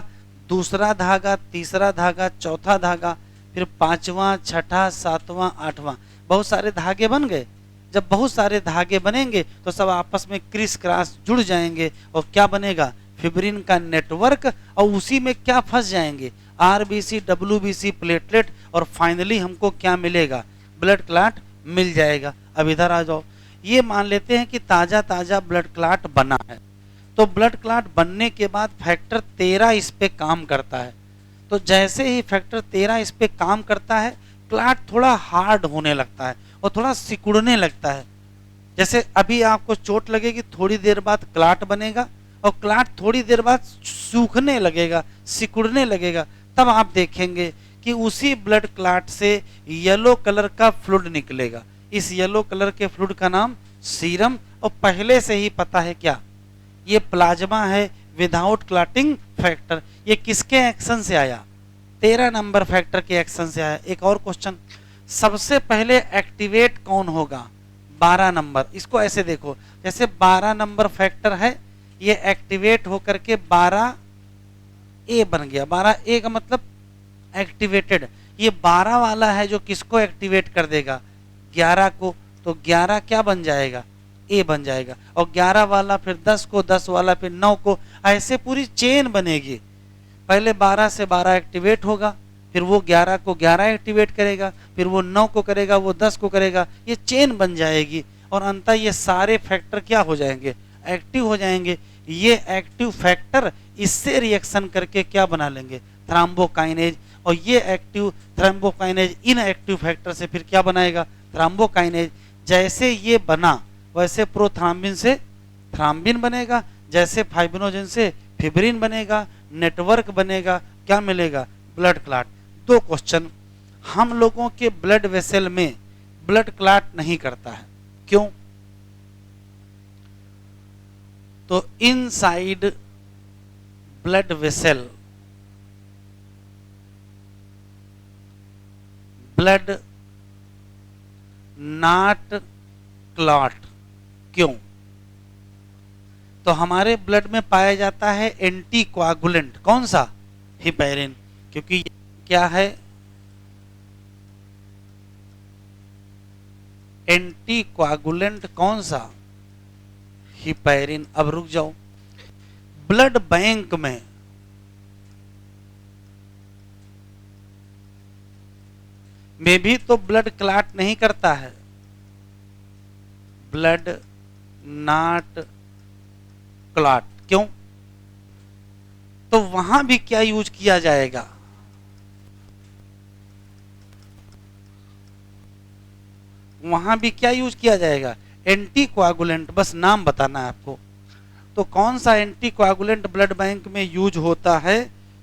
दूसरा धागा, तीसरा धागा, चौथा धागा, फिर पांचवा, छठा, सातवां, आठवां, बहुत सारे धागे बन गए। जब बहुत सारे धागे बनेंगे तो सब आपस में क्रिस क्रॉस जुड़ जाएंगे और क्या बनेगा, फिब्रिन का नेटवर्क, और उसी में क्या फंस जाएंगे, आरबीसी, डब्ल्यूबीसी, प्लेटलेट, और फाइनली हमको क्या मिलेगा, ब्लड क्लॉट मिल जाएगा। अब इधर आ जाओ, ये मान लेते हैं कि ताजा ताजा ब्लड क्लॉट बना है, तो ब्लड क्लॉट बनने के बाद फैक्टर 13 इस पे काम करता है। तो जैसे ही फैक्टर 13 इस पे काम करता है, क्लॉट थोड़ा हार्ड होने लगता है और थोड़ा सिकुड़ने लगता है। जैसे अभी आपको चोट लगेगी, थोड़ी देर बाद क्लॉट बनेगा और क्लॉट थोड़ी देर बाद सूखने लगेगा, सिकुड़ने लगेगा। तब आप देखेंगे कि उसी ब्लड क्लॉट से येलो कलर का फ्लूइड निकलेगा। इस येलो कलर के फ्लूइड का नाम सीरम, और पहले से ही पता है क्या, ये प्लाज्मा है विदाउट क्लॉटिंग फैक्टर। ये किसके एक्शन से आया, 13 नंबर फैक्टर के एक्शन से आया। एक और क्वेश्चन, सबसे पहले एक्टिवेट कौन होगा, 12 नंबर। इसको ऐसे देखो, जैसे 12 नंबर फैक्टर है, ये एक्टिवेट होकर के 12 ए बन गया। 12 ए का मतलब एक्टिवेटेड। ये 12 वाला है जो किसको एक्टिवेट कर देगा, 11 को, तो 11 क्या बन जाएगा, ए बन जाएगा। और 11 वाला फिर 10 को, 10 वाला फिर 9 को, ऐसे पूरी चेन बनेगी। पहले 12 से 12 एक्टिवेट होगा, फिर वो 11 को 11 एक्टिवेट करेगा, फिर वो 9 को करेगा, वो 10 को करेगा, ये चेन बन जाएगी। और अंततः ये सारे फैक्टर क्या हो जाएंगे, एक्टिव हो जाएंगे। ये एक्टिव फैक्टर इससे रिएक्शन करके क्या बना लेंगे, थ्रोम्बोकाइनेज। और ये एक्टिव थ्रोम्बोकाइनेज इन एक्टिव फैक्टर से फिर क्या बनाएगा, थ्रोम्बोकाइनेज। जैसे ये बना वैसे प्रोथ्राम्बिन से थ्राम्बिन बनेगा, जैसे फाइब्रिनोजन से फिब्रिन बनेगा, नेटवर्क बनेगा, क्या मिलेगा, ब्लड क्लॉट। 2 क्वेश्चन, हम लोगों के ब्लड वेसल में ब्लड क्लॉट नहीं करता है, क्यों? तो inside blood vessel blood not clot, क्यों? तो हमारे ब्लड में पाया जाता है एंटी कोआगुलेंट, कौन सा, हिपैरिन। क्योंकि क्या है, एंटी कोआगुलेंट कौन सा, हिपैरिन। अब रुक जाओ, ब्लड बैंक में भी तो ब्लड क्लॉट नहीं करता है, ब्लड नॉट क्लॉट, क्यों? तो वहां भी क्या यूज किया जाएगा, वहां भी क्या यूज किया जाएगा, एंटी कोआगुलेंट। बस नाम बताना है आपको। तो कौन सा एंटी कोआगुलेंट ब्लड बैंक में यूज होता है,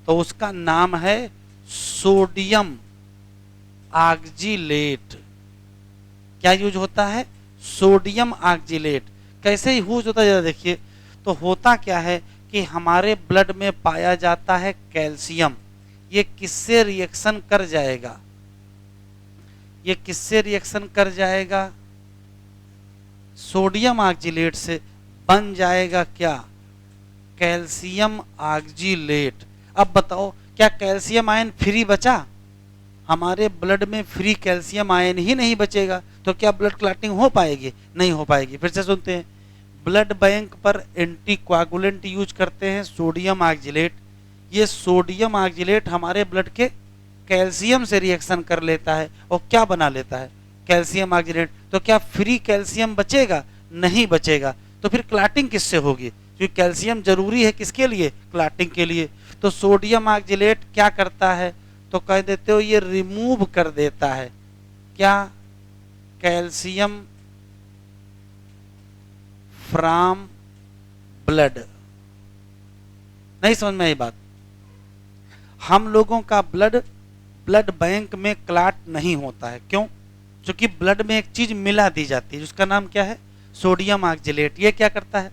तो उसका नाम है सोडियम ऑक्जिलेट। क्या यूज होता है, सोडियम ऑक्जिलेट। कैसे यूज होता है जरा देखिए। तो होता क्या है कि हमारे ब्लड में पाया जाता है कैल्शियम, ये किससे रिएक्शन कर जाएगा, ये किससे रिएक्शन कर जाएगा, सोडियम ऑक्जिलेट से। बन जाएगा क्या, कैल्शियम ऑक्जिलेट। अब बताओ, क्या कैल्शियम आयन फ्री बचा, हमारे ब्लड में फ्री कैल्शियम आयन ही नहीं बचेगा, तो क्या ब्लड क्लॉटिंग हो पाएगी, नहीं हो पाएगी। फिर से सुनते हैं, ब्लड बैंक पर एंटी कोआगुलेंट यूज करते हैं सोडियम ऑक्जिलेट। ये सोडियम ऑक्जिलेट हमारे ब्लड के कैल्शियम से रिएक्शन कर लेता है और क्या बना लेता है, कैल्शियम ऑक्जिलेट। तो क्या फ्री कैल्शियम बचेगा, नहीं बचेगा। तो फिर क्लॉटिंग किससे होगी, क्योंकि कैल्शियम जरूरी है किसके लिए, क्लॉटिंग के लिए। तो सोडियम ऑक्जिलेट क्या करता है, तो कह देते हो ये रिमूव कर देता है क्या, कैल्शियम फ्रॉम ब्लड। नहीं समझ में आई बात। हम लोगों का ब्लड बैंक में क्लॉट नहीं होता है, क्यों? क्योंकि ब्लड में एक चीज मिला दी जाती है जिसका नाम क्या है, सोडियम ऑक्जिलेट। ये क्या करता है,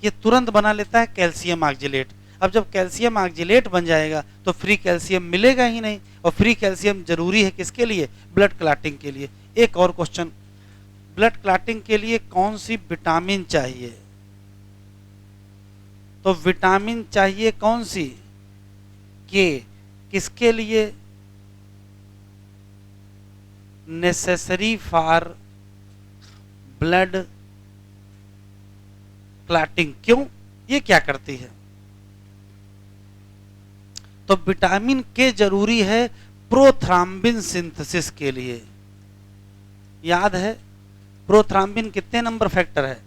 ये तुरंत बना लेता है कैल्शियम ऑक्जिलेट। अब जब कैल्शियम ऑक्जिलेट बन जाएगा तो फ्री कैल्शियम मिलेगा ही नहीं, और फ्री कैल्शियम जरूरी है किसके लिए, ब्लड क्लॉटिंग के लिए। एक और क्वेश्चन, ब्लड क्लॉटिंग के लिए कौन सी विटामिन चाहिए, तो विटामिन चाहिए कौन सी, के किसके लिए? Necessary for blood clotting. क्यों? ये क्या करती है? तो विटामिन के जरूरी है प्रोथ्राम्बिन सिंथेसिस के लिए। याद है प्रोथ्राम्बिन कितने नंबर फैक्टर है?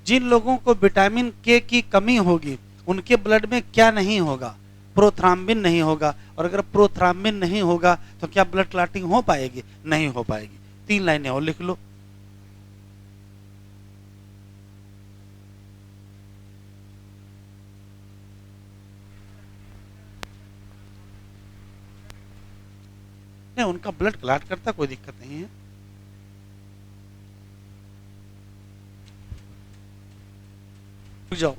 जिन लोगों को विटामिन के की कमी होगी उनके ब्लड में क्या नहीं होगा? प्रोथ्राम्बिन नहीं होगा। और अगर प्रोथ्राम्बिन नहीं होगा तो क्या ब्लड क्लॉटिंग हो पाएगी? नहीं हो पाएगी। 3 लाइनें और लिख लो। नहीं, उनका ब्लड क्लॉट करता कोई दिक्कत नहीं है। जाओ,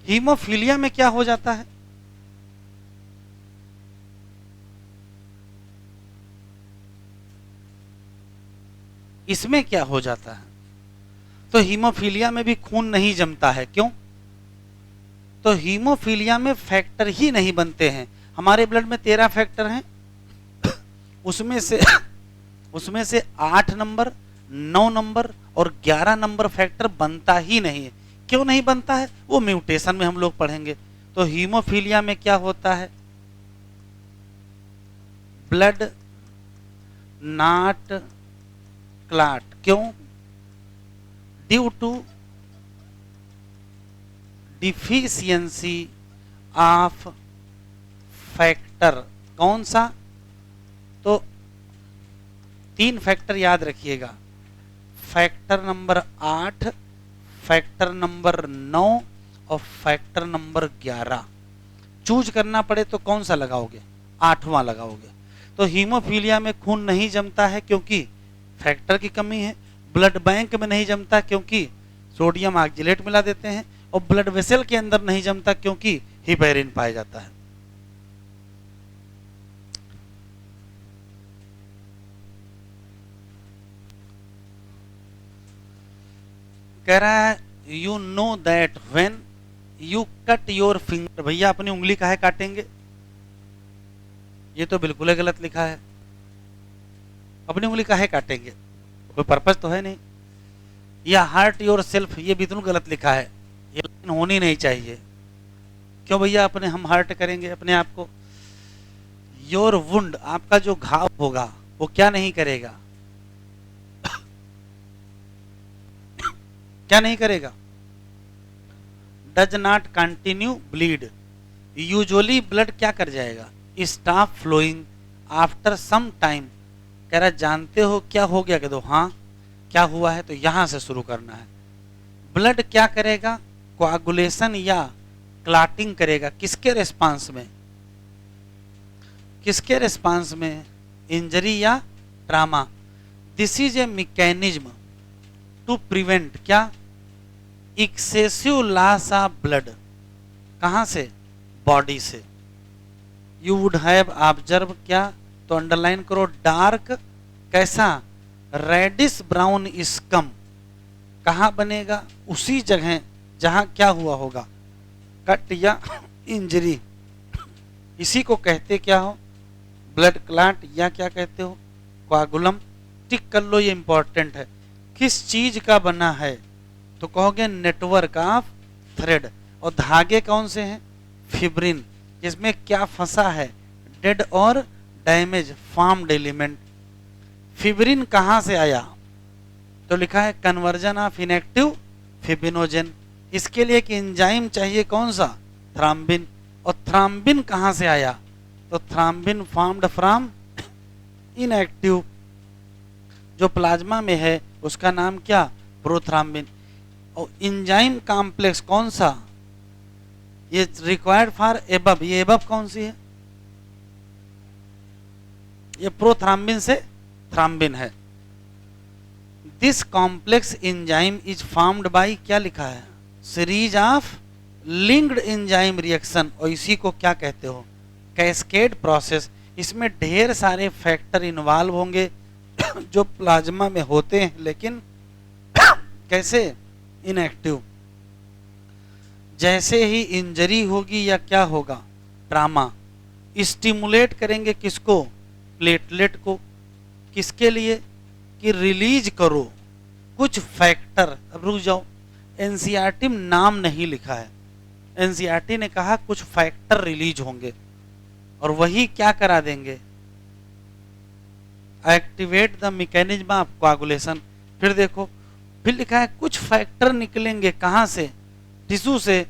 हीमोफीलिया में क्या हो जाता है? इसमें क्या हो जाता है? तो हीमोफीलिया में भी खून नहीं जमता है। क्यों? तो हीमोफीलिया में फैक्टर ही नहीं बनते हैं। हमारे ब्लड में 13 फैक्टर हैं, उसमें से 8 नंबर, 9 नंबर और 11 नंबर फैक्टर बनता ही नहीं है। क्यों नहीं बनता है? वो म्यूटेशन में हम लोग पढ़ेंगे। तो हीमोफीलिया में क्या होता है? Blood not clot. क्यों? Due to deficiency of factor. कौन सा? तो 3 फैक्टर याद रखिएगा। फैक्टर नंबर 8, फैक्टर नंबर 9 और फैक्टर नंबर 11। चूज करना पड़े तो कौन सा लगाओगे? 8वां लगाओगे। तो हीमोफीलिया में खून नहीं जमता है क्योंकि फैक्टर की कमी है। ब्लड बैंक में नहीं जमता क्योंकि सोडियम ऑक्जेलेट मिला देते हैं। और ब्लड वेसल के अंदर नहीं जमता क्योंकि हिपेरिन पाया जाता है। कह रहा है you know that when you cut your finger. भैया अपनी उंगली काहे काटेंगे? ये तो बिल्कुल ही गलत लिखा है। अपनी उंगली काहे काटेंगे? कोई पर्पस तो है नहीं। या हार्ट योर सेल्फ, ये बिल्कुल गलत लिखा है। ये लाइन होनी नहीं चाहिए। क्यों भैया अपने हम हार्ट करेंगे अपने आप को? योर वुंड, आपका जो घाव होगा वो क्या नहीं करेगा? क्या नहीं करेगा? Does not continue bleed. Usually blood क्या कर जाएगा? Stop flowing after some time. कह रहा जानते हो क्या हो गया? कह दो हाँ। क्या हुआ है? तो यहां से शुरू करना है। ब्लड क्या करेगा? कोआगुलेशन या क्लॉटिंग करेगा। किसके रिस्पांस में? किसके रिस्पांस में? इंजरी या trauma. This is a mechanism to prevent क्या? Excessive loss of blood. कहां से? बॉडी से। यू वुड हैव ऑब्जर्व क्या? तो अंडरलाइन करो, डार्क कैसा? Reddish brown scum. कहां बनेगा? उसी जगह जहां क्या हुआ होगा? कट या इंजरी। इसी को कहते क्या हो? ब्लड क्लॉट या क्या कहते हो? कोआगुलम। टिक कर लो, ये इंपॉर्टेंट है। किस चीज का बना है? तो कहोगे नेटवर्क ऑफ थ्रेड। और धागे कौन से हैं? फिब्रिन। जिसमें क्या फंसा है? डेड और डैमेज फॉर्म्ड एलिमेंट। फिब्रिन कहां से आया? तो लिखा है कन्वर्जन ऑफ इनएक्टिव फिब्रिनोजेन। इसके लिए एक एंजाइम चाहिए, कौन सा? थ्राम्बिन। और थ्राम्बिन कहां से आया? तो थ्राम्बिन फॉर्म्ड फ्रॉम इनएक्टिव। जो प्लाज्मा में है उसका नाम क्या? प्रोथ्राम्बिन। और एंजाइम कॉम्प्लेक्स कौन सा? ये रिक्वायर्ड फॉर एबव। ये एबव कौन सी है? ये प्रोथ्राम्बिन से थ्राम्बिन है। This complex enzyme is formed by क्या लिखा है? Series of linked enzyme reaction. और इसी को क्या कहते हो? Cascade process. इसमें ढेर सारे फैक्टर इन्वॉल्व होंगे जो प्लाज्मा में होते हैं, लेकिन कैसे? इनएक्टिव। जैसे ही इंजरी होगी या क्या होगा, ट्रामा, स्टिमुलेट करेंगे किसको, प्लेटलेट को। किसके लिए, कि रिलीज करो कुछ फैक्टर। अब रुक जाओ, एनसीईआरटी में नाम नहीं लिखा है, एनसीईआरटी ने कहा कुछ फैक्टर रिलीज होंगे और वही क्या करा देंगे, activate the mechanism of coagulation. फिर देखो, फिर लिखा है कुछ फैक्टर निकलेंगे कहां से, टिश्यू से,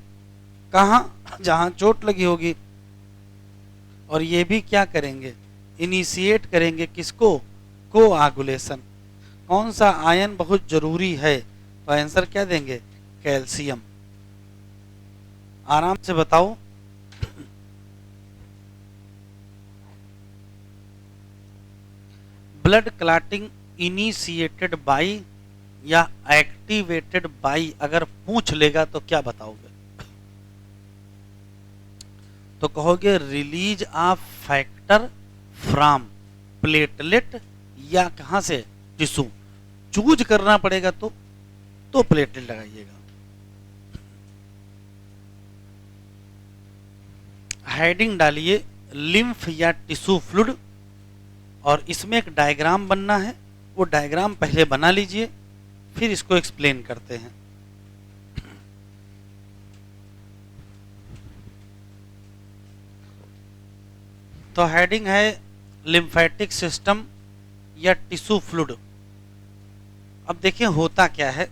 कहां, जहां चोट लगी होगी, और ये भी क्या करेंगे, इनिशिएट करेंगे किसको, कोआगुलेशन। कौन सा आयन बहुत जरूरी है, तो आंसर क्या देंगे, कैल्शियम। आराम से बताओ, ब्लड क्लॉटिंग इनिशिएटेड बाई या एक्टिवेटेड बाई अगर पूछ लेगा तो क्या बताओगे, तो कहोगे release of factor from platelet या कहां से, टिश्यू। चूज करना पड़ेगा तो प्लेटलेट लगाइएगा। हेडिंग डालिए लिम्फ या टिश्यू फ्लूइड, और इसमें एक डायग्राम बनना है, वो डायग्राम पहले बना लीजिए, फिर इसको एक्सप्लेन करते हैं। तो हेडिंग है लिम्फेटिक सिस्टम या टिश्यू फ्लूइड। अब देखिए होता क्या है,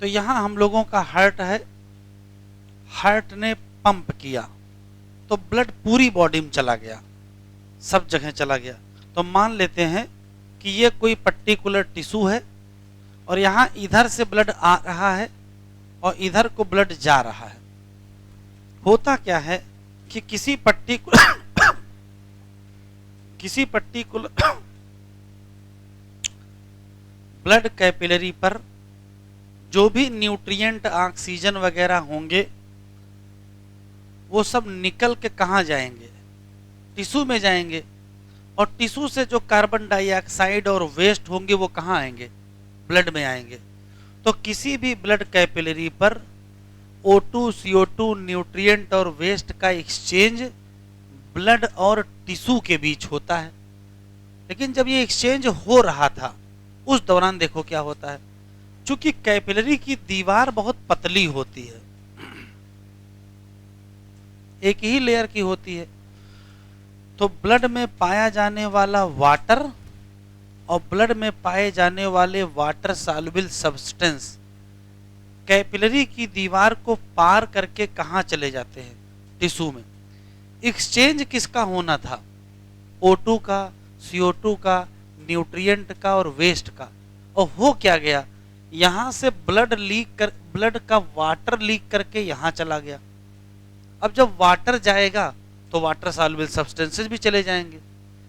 तो यहां हम लोगों का हार्ट है, हार्ट ने पंप किया तो ब्लड पूरी बॉडी में चला गया, सब जगह चला गया। तो मान लेते हैं कि ये कोई पर्टिकुलर टिश्यू है और यहाँ इधर से ब्लड आ रहा है और इधर को ब्लड जा रहा है। होता क्या है कि किसी पर्टिकुलर ब्लड कैपिलरी पर जो भी न्यूट्रिएंट, ऑक्सीजन वगैरह होंगे वो सब निकल के कहाँ जाएंगे, टिश्यू में जाएंगे, और टिश्यू से जो कार्बन डाइऑक्साइड और वेस्ट होंगे वो कहाँ आएंगे, ब्लड में आएंगे। तो किसी भी ब्लड कैपिलरी पर O2, CO2, न्यूट्रिएंट और वेस्ट का एक्सचेंज ब्लड और टिश्यू के बीच होता है। लेकिन जब ये एक्सचेंज हो रहा था उस दौरान देखो क्या होता है, चूंकि कैपिलरी की दीवार बहुत पतली होती है, एक ही लेयर की होती है, तो ब्लड में पाया जाने वाला वाटर और ब्लड में पाए जाने वाले वाटर सॉल्युबल सब्सटेंस कैपिलरी की दीवार को पार करके कहाँ चले जाते हैं, टिश्यू में। एक्सचेंज किसका होना था, O2 का, CO2 का, न्यूट्रिएंट का और वेस्ट का। और हो क्या गया, यहां से ब्लड का वाटर लीक करके यहां चला गया। अब जब वाटर जाएगा तो वाटर सॉल्युबल सब्सटेंसेस भी चले जाएंगे।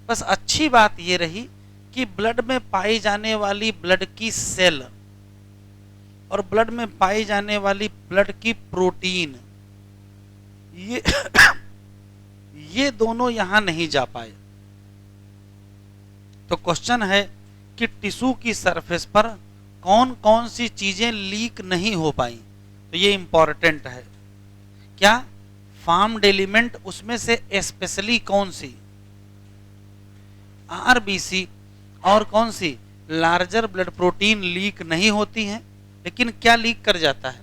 बस अच्छी बात ये रही कि ब्लड में पाई जाने वाली ब्लड की सेल और ब्लड में पाई जाने वाली ब्लड की प्रोटीन, ये दोनों यहां नहीं जा पाए। तो क्वेश्चन है कि टिश्यू की सरफेस पर कौन कौन सी चीजें लीक नहीं हो पाई, तो ये इंपॉर्टेंट है। क्या फॉर्म्ड एलिमेंट, उसमें से स्पेशली कौन सी, आरबीसी और कौन सी, लार्जर ब्लड प्रोटीन लीक नहीं होती हैं। लेकिन क्या लीक कर जाता है,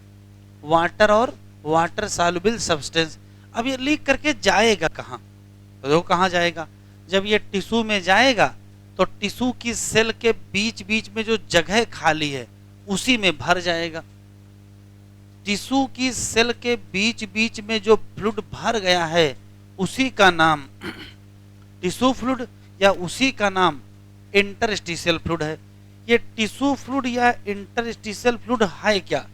वाटर और वाटर सॉल्युबल सब्सटेंस। अब ये लीक करके जाएगा कहाँ, तो देखो कहाँ जाएगा, जब ये टिश्यू में जाएगा तो टिश्यू की सेल के बीच बीच में जो जगह खाली है उसी में भर जाएगा। टिश्यू की सेल के बीच बीच में जो फ्लूइड भर गया है उसी का नाम टिश्यू फ्लूइड या उसी का नाम इंटरस्टिशियल फ्लूइड है। ये टिश्यू फ्लूइड या इंटरस्टिशियल फ्लूइड है क्या,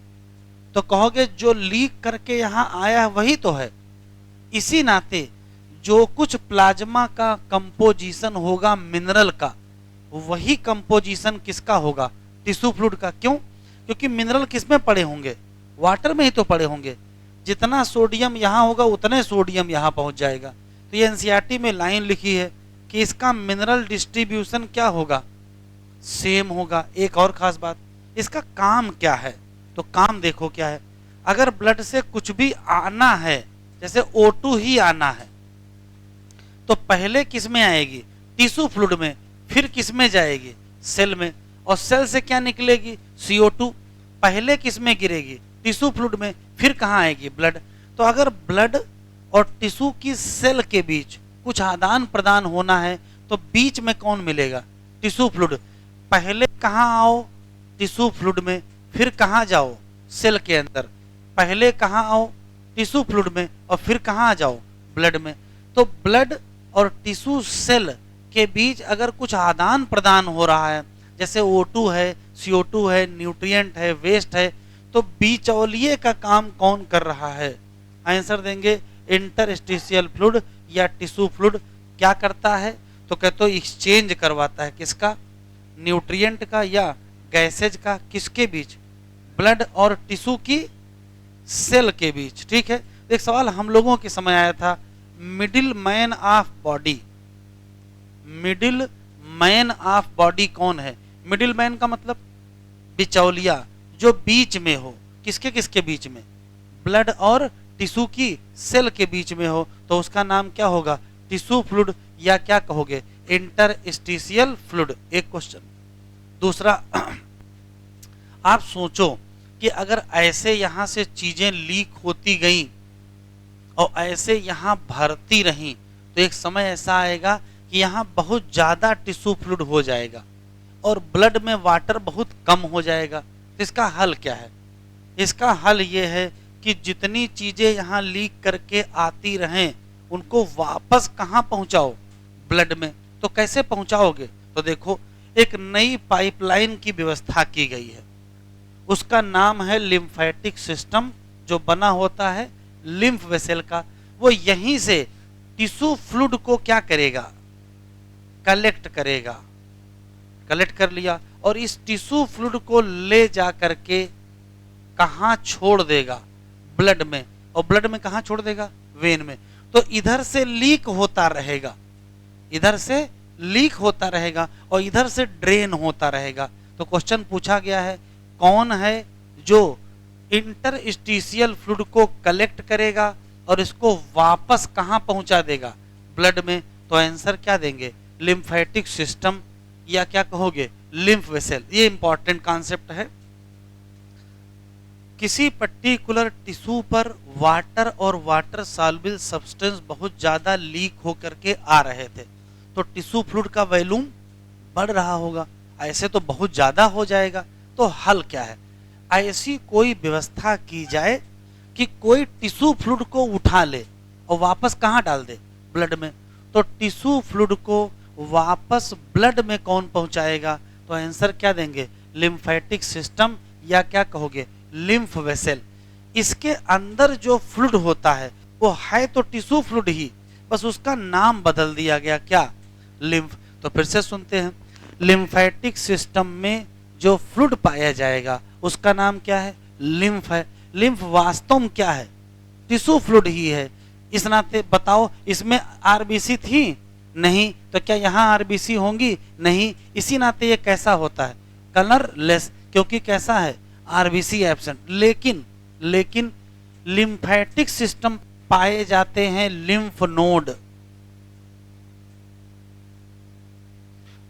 तो कहोगे जो लीक करके यहाँ आया वही तो है। इसी नाते जो कुछ प्लाज्मा का कंपोजिशन होगा मिनरल का, वही कंपोजिशन किसका होगा, टिश्यू फ्लूइड का। क्यों, क्योंकि मिनरल किसमें पड़े होंगे, वाटर में ही तो पड़े होंगे। जितना सोडियम यहाँ होगा उतने सोडियम यहाँ पहुंच जाएगा। तो ये एनसीईआरटी में लाइन लिखी है कि इसका मिनरल डिस्ट्रीब्यूशन क्या होगा, सेम होगा। एक और खास बात, इसका काम क्या है, तो काम देखो क्या है, अगर ब्लड से कुछ भी आना है, जैसे O2 ही आना है, तो पहले किस में आएगी, टिश्यू फ्लूइड में, फिर किस में जाएगी, सेल में, और सेल से क्या निकलेगी, CO2, पहले किस में गिरेगी, टिश्यू फ्लूइड में, फिर कहाँ आएगी, ब्लड। तो अगर ब्लड और टिश्यू की सेल के बीच कुछ आदान प्रदान होना है तो बीच में कौन मिलेगा, टिश्यू फ्लूइड। पहले कहाँ आओ, टिश्यू फ्लूइड में, फिर कहाँ जाओ, सेल के अंदर, पहले कहाँ आओ, टिश्यू फ्लूइड में, और फिर कहाँ जाओ, ब्लड में। तो ब्लड और टिश्यू सेल के बीच अगर कुछ आदान प्रदान हो रहा है, जैसे O2 है, CO2 है, न्यूट्रिएंट है, वेस्ट है, तो बीचौलिए का काम कौन कर रहा है, आंसर देंगे इंटरस्टिशियल फ्लूइड या टिश्यू फ्लूइड। क्या करता है, तो कहते हो एक्सचेंज करवाता है, किसका, न्यूट्रिएंट का या गैसेज का, किसके बीच, ब्लड और टिश्यू की सेल के बीच। ठीक है, एक सवाल हम लोगों के समय आया था, middle man of body, middle man of body कौन है, मिडिल मैन का मतलब बिचौलिया, जो बीच में हो, किसके किसके बीच में, ब्लड और टिश्यू की सेल के बीच में हो, तो उसका नाम क्या होगा, टिश्यू फ्लूइड, या क्या कहोगे, इंटरस्टिशियल फ्लूइड। एक क्वेश्चन। दूसरा, आप सोचो कि अगर ऐसे यहां से चीजें लीक होती गई और ऐसे यहां भरती रही, तो एक समय ऐसा आएगा कि यहां बहुत ज्यादा टिश्यू फ्लूइड हो जाएगा और ब्लड में वाटर बहुत कम हो जाएगा। तो इसका हल क्या है, इसका हल ये है कि जितनी चीजें यहां लीक करके आती रहें उनको वापस कहां पहुंचाओ, ब्लड में। तो कैसे पहुंचाओगे, तो देखो एक नई पाइपलाइन की व्यवस्था की गई है, उसका नाम है लिम्फेटिक सिस्टम, जो बना होता है लिम्फ वेसल का। वो यहीं से टिश्यू फ्लूइड को क्या करेगा, कलेक्ट करेगा, कलेक्ट कर लिया और इस टिश्यू फ्लूइड को ले जा करके कहां छोड़ देगा, ब्लड में, और ब्लड में कहां छोड़ देगा, वेन में। तो इधर से लीक होता रहेगा, इधर से लीक होता रहेगा और इधर से ड्रेन होता रहेगा। तो क्वेश्चन पूछा गया है, कौन है जो इंटरस्टिशियल फ्लूइड को कलेक्ट करेगा और इसको वापस कहां पहुंचा देगा, ब्लड में। तो आंसर क्या देंगे, लिम्फेटिक सिस्टम, या क्या कहोगे, लिम्फ वेसल। ये इंपॉर्टेंट कॉन्सेप्ट है। किसी पर्टिकुलर टिश्यू पर वाटर और वाटर सॉल्युबल सब्सटेंस बहुत ज्यादा लीक होकर के आ रहे थे, तो टिश्यू फ्लूइड का वॉल्यूम बढ़ रहा होगा, ऐसे तो बहुत ज्यादा हो जाएगा। तो हल क्या है, ऐसी कोई व्यवस्था की जाए कि कोई टिश्यू फ्लूइड को उठा ले और वापस कहां डाल दे, ब्लड में। तो टिश्यू फ्लूइड को वापस ब्लड में कौन पहुंचाएगा, तो आंसर क्या देंगे, लिम्फेटिक सिस्टम, या क्या कहोगे, लिम्फ वेसल। इसके अंदर जो फ्लूइड होता है वो है तो टिश्यू फ्लूइड ही, बस उसका नाम बदल दिया गया, क्या, लिम्फ। तो फिर से सुनते हैं, लिम्फेटिक सिस्टम में जो फ्लूइड पाया जाएगा उसका नाम क्या है, लिम्फ है। लिम्फ वास्तव में क्या है, टिश्यू फ्लूइड ही है। इस नाते बताओ, इसमें आरबीसी थी नहीं, तो क्या यहाँ आरबीसी होंगी, नहीं। इसी नाते ये कैसा होता है, कलरलेस, क्योंकि कैसा है, आरबीसी एब्सेंट। लेकिन लिम्फेटिक सिस्टम पाए जाते हैं लिम्फ नोड,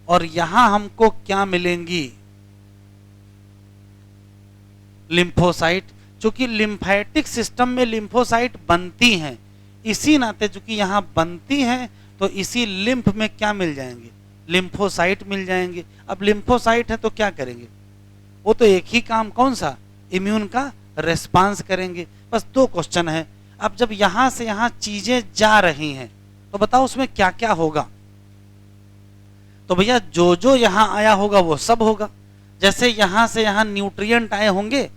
और यहां हमको क्या मिलेंगी, लिम्फोसाइट। चूंकि लिम्फेटिक सिस्टम में लिम्फोसाइट बनती हैं, इसी नाते चूंकि यहां बनती हैं तो इसी लिम्फ में क्या मिल जाएंगे, लिम्फोसाइट मिल जाएंगे। अब लिम्फोसाइट है तो क्या करेंगे, वो तो एक ही काम, कौन सा, इम्यून का रेस्पॉन्स करेंगे। बस दो क्वेश्चन है। अब जब यहां से यहां चीजें जा रही हैं तो बताओ उसमें क्या क्या होगा, तो भैया जो जो यहां आया होगा वो सब होगा। जैसे यहां से यहां न्यूट्रिएंट आए होंगे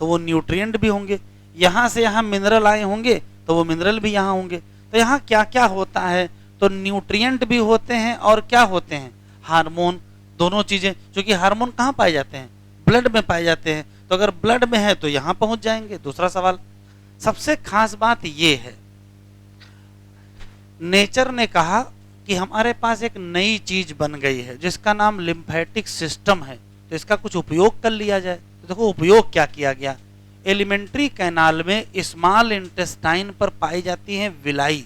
तो वो न्यूट्रिएंट भी होंगे, यहां से यहां मिनरल आए होंगे तो वो मिनरल भी यहां होंगे। तो यहां क्या क्या होता है, तो न्यूट्रिएंट भी होते हैं और क्या होते हैं, हार्मोन, दोनों चीजें। क्योंकि हार्मोन कहां पाए जाते हैं, ब्लड में पाए जाते हैं, तो अगर ब्लड में है तो यहां पहुंच जाएंगे। दूसरा सवाल, सबसे खास बात ये है, नेचर ने कहा कि हमारे पास एक नई चीज बन गई है जिसका नाम लिम्फेटिक सिस्टम है, तो इसका कुछ उपयोग कर लिया जाए। तो देखो उपयोग क्या किया गया। एलिमेंट्री कैनाल में स्मॉल इंटेस्टाइन पर पाई जाती हैं विलाई,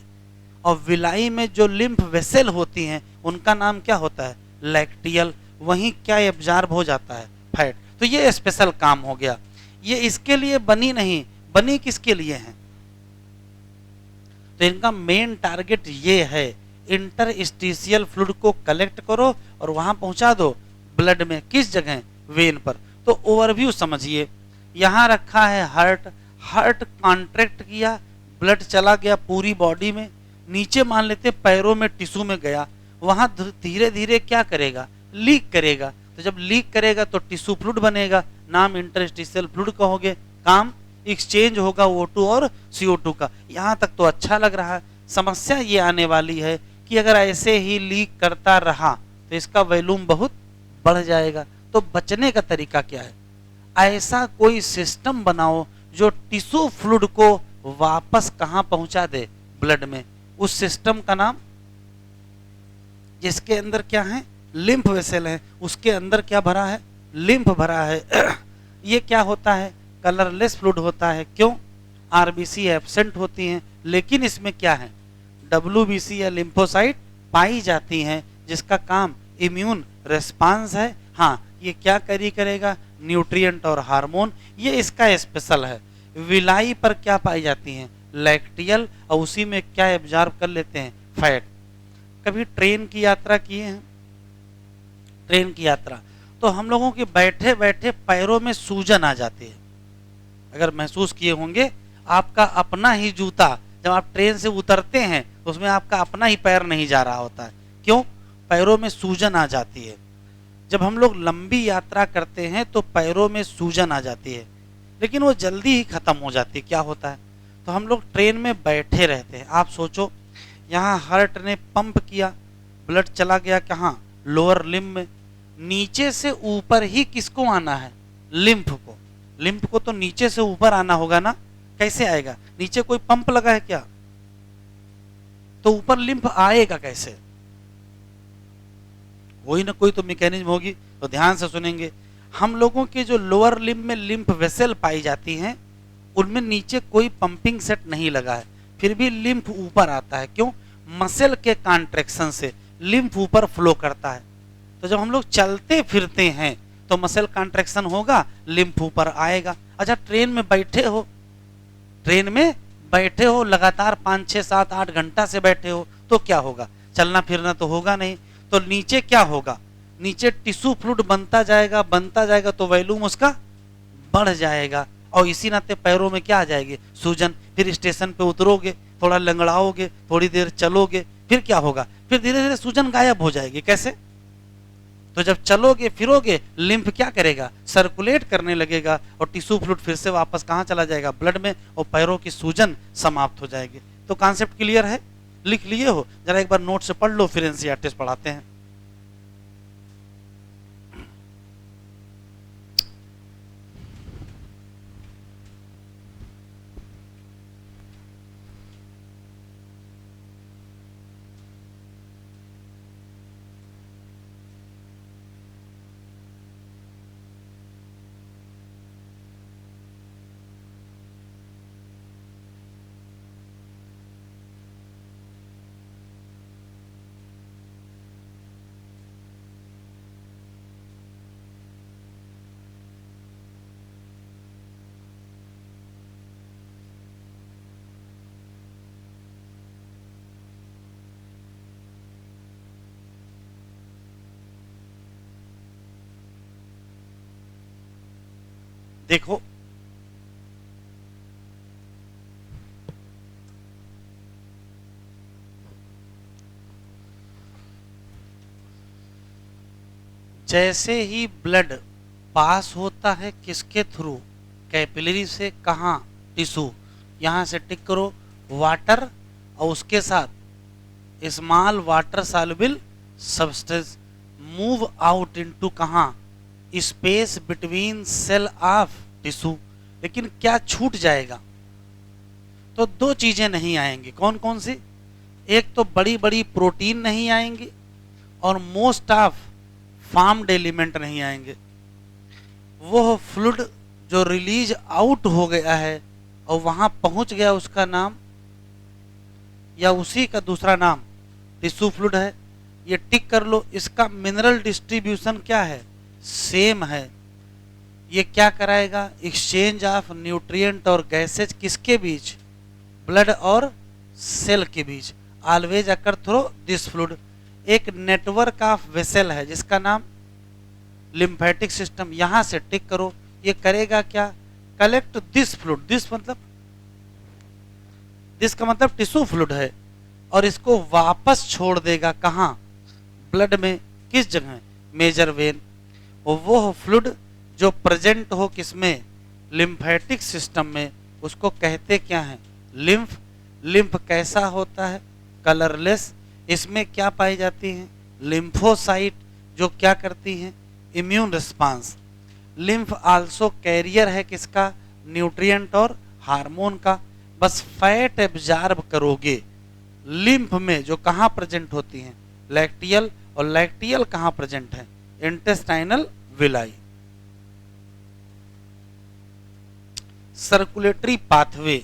और विलाई में जो लिम्फ वेसल होती हैं उनका नाम क्या होता है, लैक्टियल। वहीं क्या एब्जॉर्ब हो जाता है, फैट। तो ये स्पेशल काम हो गया। ये इसके लिए बनी नहीं, बनी किसके लिए है, तो इनका मेन टारगेट ये है, इंटरस्टिशियल फ्लूइड को कलेक्ट करो और वहां पहुंचा दो ब्लड में। किस जगह, वेन पर। तो ओवरव्यू समझिए, यहां रखा है हार्ट, हार्ट कॉन्ट्रैक्ट किया, ब्लड चला गया पूरी बॉडी में। नीचे मान लेते पैरों में टिश्यू में गया, वहां धीरे धीरे क्या करेगा, लीक करेगा। तो जब लीक करेगा तो टिश्यू फ्लूइड बनेगा, नाम इंटरस्टिशियल फ्लूइड कहोगे। काम एक्सचेंज होगा O2 और CO2 का। यहां तक तो अच्छा लग रहा है। समस्या ये आने वाली है कि अगर ऐसे ही लीक करता रहा तो इसका वॉल्यूम बहुत बढ़ जाएगा। तो बचने का तरीका क्या है, ऐसा कोई सिस्टम बनाओ जो टिश्यू फ्लूइड को वापस कहां पहुंचा दे, ब्लड में। उस सिस्टम का नाम, जिसके अंदर क्या है, लिम्फ वेसल है, उसके अंदर क्या भरा है, लिम्फ भरा है। ये क्या होता है, कलरलेस फ्लूइड होता है। क्यों, आरबीसी एब्सेंट होती हैं, लेकिन इसमें क्या है, डब्ल्यूबीसी या लिम्फोसाइट पाई जाती हैं, जिसका काम इम्यून रिस्पांस है। हाँ, ये क्या करेगा, न्यूट्रिएंट और हार्मोन, ये इसका स्पेशल है। विलाई पर क्या पाई जाती हैं, लैक्टियल, और उसी में क्या एब्जॉर्ब कर लेते हैं, फैट। कभी ट्रेन की यात्रा किए हैं, ट्रेन की यात्रा, तो हम लोगों के बैठे बैठे पैरों में सूजन आ जाती है। अगर महसूस किए होंगे, आपका अपना ही जूता जब आप ट्रेन से उतरते हैं उसमें आपका अपना ही पैर नहीं जा रहा होता है। क्यों, पैरों में सूजन आ जाती है। जब हम लोग लंबी यात्रा करते हैं तो पैरों में सूजन आ जाती है, लेकिन वो जल्दी ही खत्म हो जाती है। क्या होता है, तो हम लोग ट्रेन में बैठे रहते हैं। आप सोचो, यहाँ हार्ट ने पंप किया, ब्लड चला गया कहाँ, लोअर लिम्ब में। नीचे से ऊपर ही किसको आना है, लिम्फ को। लिम्फ को तो नीचे से ऊपर आना होगा ना, कैसे आएगा, नीचे कोई पंप लगा है क्या, तो ऊपर लिम्फ आएगा कैसे, कोई ना कोई तो मैकेनिज्म होगी। तो ध्यान से सुनेंगे, हम लोगों के जो लोअर लिम्ब में लिम्फ वेसल पाई जाती हैं, उनमें नीचे कोई पंपिंग सेट नहीं लगा है, फिर भी लिम्फ ऊपर आता है। क्यों, मसल के कॉन्ट्रैक्शन से लिम्फ ऊपर फ्लो करता है। तो जब हम लोग चलते फिरते हैं तो मसल कॉन्ट्रैक्शन होगा, लिम्फ ऊपर आएगा। अच्छा, ट्रेन में बैठे हो, ट्रेन में बैठे हो लगातार 5, 6, 7, 8 घंटा से बैठे हो, तो क्या होगा, चलना फिरना तो होगा नहीं। तो नीचे क्या होगा, नीचे टिश्यू फ्लूइड बनता जाएगा, तो वॉल्यूम उसका बढ़ जाएगा, और इसी नाते पैरों में क्या आ जाएगी, सूजन। फिर स्टेशन पे उतरोगे, थोड़ा लंगड़ाओगे, थोड़ी देर चलोगे, फिर क्या होगा, फिर धीरे धीरे सूजन गायब हो जाएगी। कैसे, तो जब चलोगे फिरोगे, लिम्फ क्या करेगा, सर्कुलेट करने लगेगा, और टिश्यू फ्लूइड फिर से वापस कहाँ चला जाएगा, ब्लड में, और पैरों की सूजन समाप्त हो जाएगी। तो कॉन्सेप्ट क्लियर है, लिख लिए हो, जरा एक बार नोट से पढ़ लो, फिर एनसीईआरटी पढ़ाते हैं। देखो, जैसे ही ब्लड पास होता है किसके थ्रू, कैपिलरी से, कहाँ, टिश्यू, यहां से टिक करो, वाटर, और उसके साथ small water soluble substance move out into कहाँ, space between cell of tissue. लेकिन क्या छूट जाएगा, तो दो चीजें नहीं आएंगी। कौन कौन सी, एक तो बड़ी बड़ी प्रोटीन नहीं आएंगी, और मोस्ट ऑफ फार्म्ड एलिमेंट नहीं आएंगे। वो फ्लूइड जो रिलीज आउट हो गया है और वहां पहुंच गया, उसका नाम या उसी का दूसरा नाम टिश्यू फ्लूइड है। ये टिक कर लो। इसका मिनरल डिस्ट्रीब्यूशन क्या है? सेम है। ये क्या कराएगा? एक्सचेंज ऑफ न्यूट्रिएंट और गैसेज किसके बीच? ब्लड और सेल के बीच। Always occur through this fluid. एक नेटवर्क ऑफ वेसल है जिसका नाम लिम्फेटिक सिस्टम। यहां से टिक करो। ये करेगा क्या? Collect this fluid. दिस का मतलब टिश्यू फ्लूइड है, और इसको वापस छोड़ देगा कहां? ब्लड में। किस जगह? Major vein. और वो फ्लूइड जो प्रेजेंट हो किसमें? लिम्फेटिक सिस्टम में, उसको कहते क्या है? लिम्फ। लिम्फ कैसा होता है? कलरलेस। इसमें क्या पाई जाती है? लिम्फोसाइट, जो क्या करती हैं? Immune response. Lymph also carrier है किसका? न्यूट्रिएंट और हार्मोन का। बस फैट एब्जॉर्ब करोगे। लिम्फ में जो कहां प्रेजेंट होती हैं? लैक्टियल। और लैक्टियल कहां प्रेजेंट है? Intestinal villi. Circulatory pathway.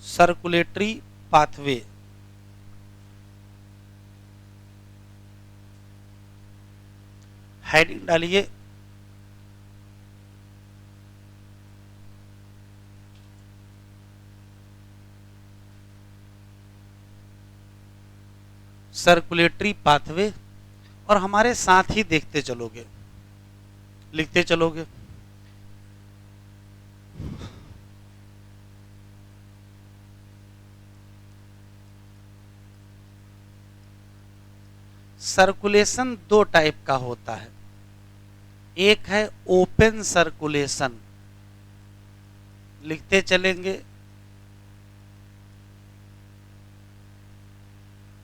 Circulatory pathway heading डालिए। Circulatory pathway. और हमारे साथ ही देखते चलोगे, लिखते चलोगे। सर्कुलेशन दो टाइप का होता है। एक है ओपन सर्कुलेशन, लिखते चलेंगे,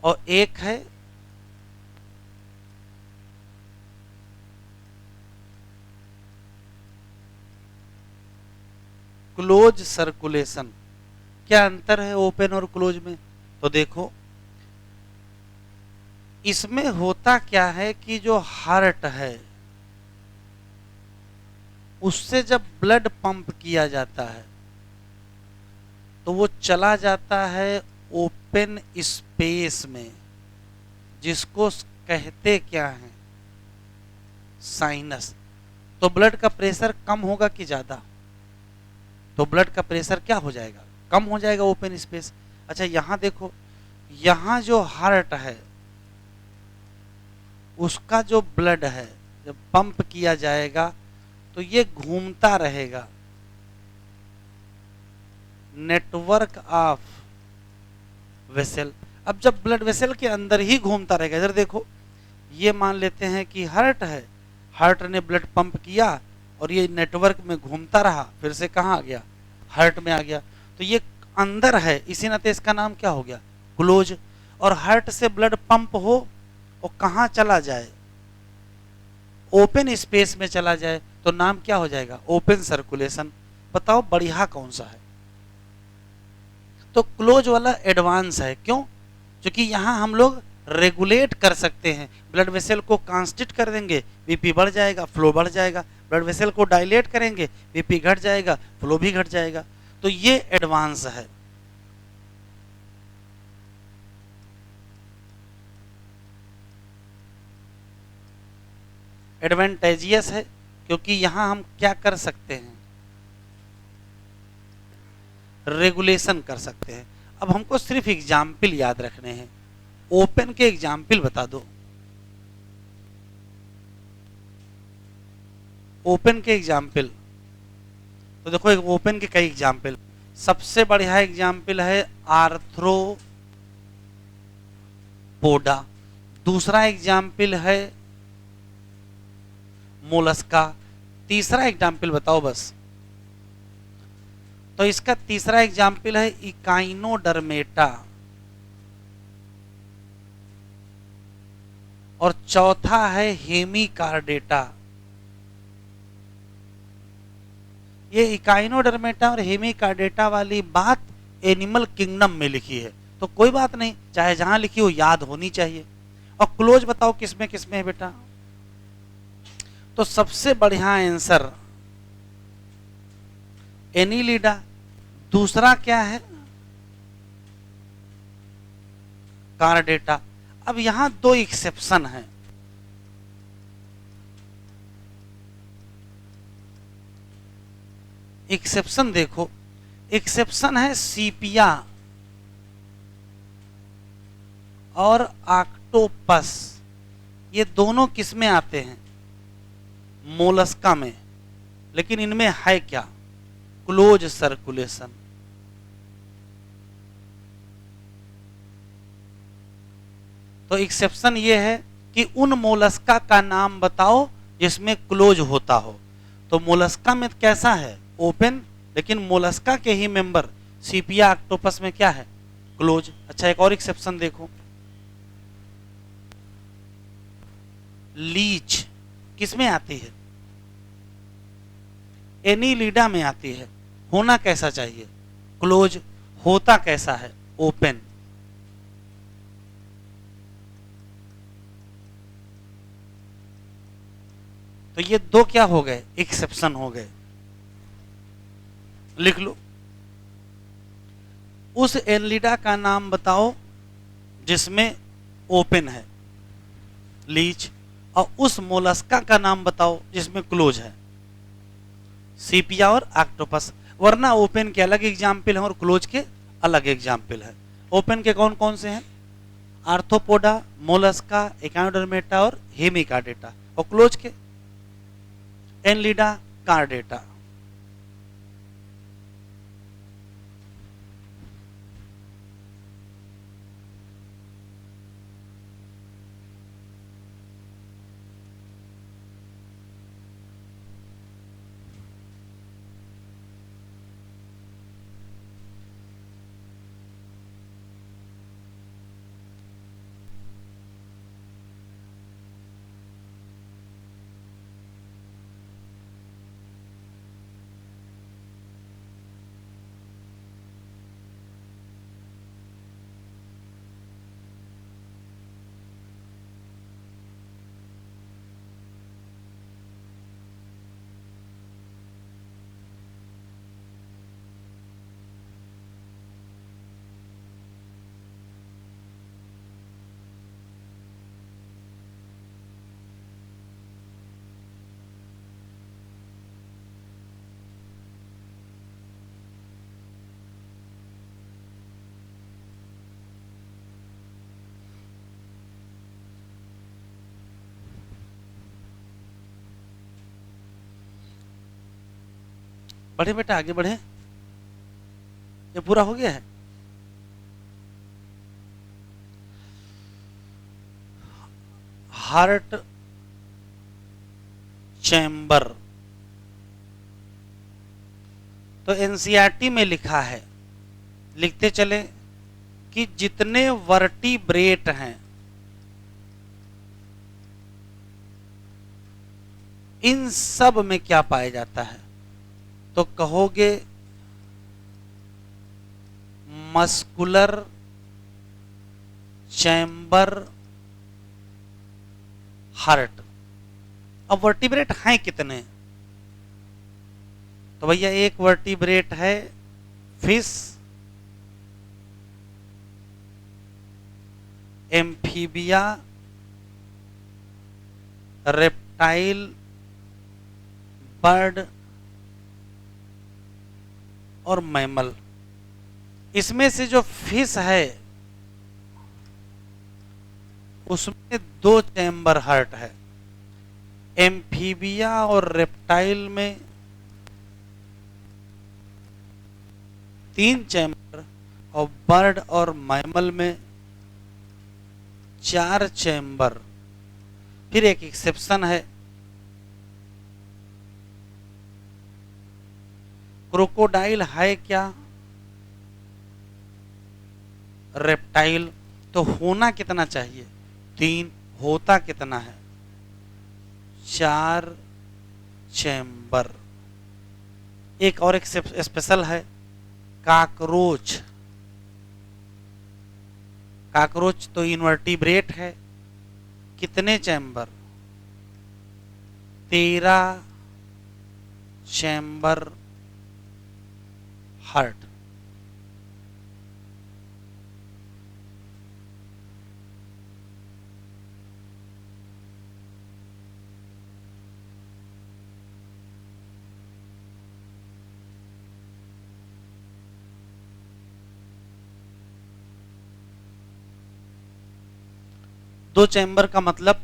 और एक है क्लोज सर्कुलेशन। क्या अंतर है ओपन और क्लोज में? तो देखो, इसमें होता क्या है कि जो हार्ट है उससे जब ब्लड पंप किया जाता है तो वो चला जाता है ओपन स्पेस में, जिसको कहते क्या है? साइनस। तो ब्लड का प्रेशर कम होगा कि ज्यादा? तो ब्लड का प्रेशर क्या हो जाएगा? कम हो जाएगा, ओपन स्पेस। अच्छा यहां देखो, यहां जो हार्ट है उसका जो ब्लड है जब पंप किया जाएगा तो ये घूमता रहेगा। Network of vessel. अब जब ब्लड वेसल के अंदर ही घूमता रहेगा, इधर देखो, ये मान लेते हैं कि हार्ट है, हार्ट ने ब्लड पंप किया और ये नेटवर्क में घूमता रहा, फिर से कहाँ आ गया? हार्ट में आ गया। तो ये अंदर है, इसी नाते इसका नाम क्या हो गया? क्लोज। और हार्ट से ब्लड पंप हो और कहाँ चला जाए? ओपन स्पेस में चला जाए तो नाम क्या हो जाएगा? Open circulation. बताओ बढ़िया कौन सा है? तो क्लोज वाला एडवांस है। क्यों? क्योंकि यहां हम लोग रेगुलेट कर सकते हैं। ब्लड वेसल को कांस्टिट कर देंगे, बीपी बढ़ जाएगा, फ्लो बढ़ जाएगा। ब्लड वेसल को डायलेट करेंगे, बीपी घट जाएगा, फ्लो भी घट जाएगा। तो ये एडवांस है। एडवांटेजियस है क्योंकि यहां हम क्या कर सकते हैं? रेगुलेशन कर सकते हैं। अब हमको सिर्फ एग्जाम्पल याद रखने हैं। ओपन के एग्जाम्पल बता दो। ओपन के एग्जाम्पल तो देखो, एक ओपन के कई एग्जाम्पल। सबसे बढ़िया एग्जाम्पल है आर्थ्रोपोडा। दूसरा एग्जाम्पल है मोलस्का। तीसरा एग्जाम्पल बताओ बस। तो इसका तीसरा एग्जाम्पल है इकाइनोडर्मेटा। और चौथा है हेमिकार्डेटा। ये इकाइनोडर्मेटा और हेमिकार्डेटा वाली बात एनिमल किंगडम में लिखी है, तो कोई बात नहीं, चाहे जहां लिखी हो याद होनी चाहिए। और क्लोज बताओ किसमें किसमें है बेटा? तो सबसे बढ़िया आंसर एनीलिडा। दूसरा क्या है? कार्डेटा। अब यहां दो एक्सेप्शन है। एक्सेप्शन देखो, एक्सेप्शन है सीपिया और ऑक्टोपस। ये दोनों किस में आते हैं? मोलस्का में। लेकिन इनमें है क्या? Close circulation. तो एक्सेप्शन ये है कि उन मोलस्का का नाम बताओ जिसमें क्लोज होता हो। तो मोलस्का में कैसा है? ओपन। लेकिन मोलस्का के ही मेंबर सीपिया ऑक्टोपस में क्या है? क्लोज। अच्छा, एक और एक्सेप्शन देखो, लीच किस में आती है? एनीलिडा में आती है। होना कैसा चाहिए? क्लोज। होता कैसा है? ओपन। तो ये दो क्या हो गए? एक्सेप्शन हो गए। लिख लो, उस एनीलिडा का नाम बताओ जिसमें ओपन है, लीच। और उस मोलस्का का नाम बताओ जिसमें क्लोज है, सीपिया और ऑक्टोपस। वरना ओपन के अलग एग्जाम्पल है और क्लोज के अलग एग्जाम्पल है। ओपन के कौन कौन से हैं? आर्थ्रोपोडा, मोलस्का, एकाइनोडर्मेटा और हेमिकार्डेटा। और क्लोज के एनीलिडा, कार्डेटा। बढ़े बेटा, आगे बढ़े। ये पूरा हो गया है। Heart chamber. तो एनसीईआरटी में लिखा है, लिखते चले कि जितने वर्टिब्रेट हैं इन सब में क्या पाया जाता है? तो कहोगे मस्कुलर चैम्बर हार्ट। अब वर्टिब्रेट हैं कितने? तो भैया एक वर्टिब्रेट है फिश, एम्फीबिया, रेप्टाइल, बर्ड और मैमल। इसमें से जो फिश है उसमें 2 चैम्बर हार्ट है। एम्फीबिया और रेप्टाइल में 3 चैम्बर और बर्ड और मैमल में 4 चैम्बर। फिर एक एक्सेप्शन है, क्रोकोडाइल है क्या? रेप्टाइल। तो होना कितना चाहिए? 3। होता कितना है? 4 चैम्बर। एक और एक स्पेशल है, काकरोच। काकरोच तो इनवर्टिब्रेट है, कितने चैम्बर? 13 chamber heart. दो चैम्बर का मतलब,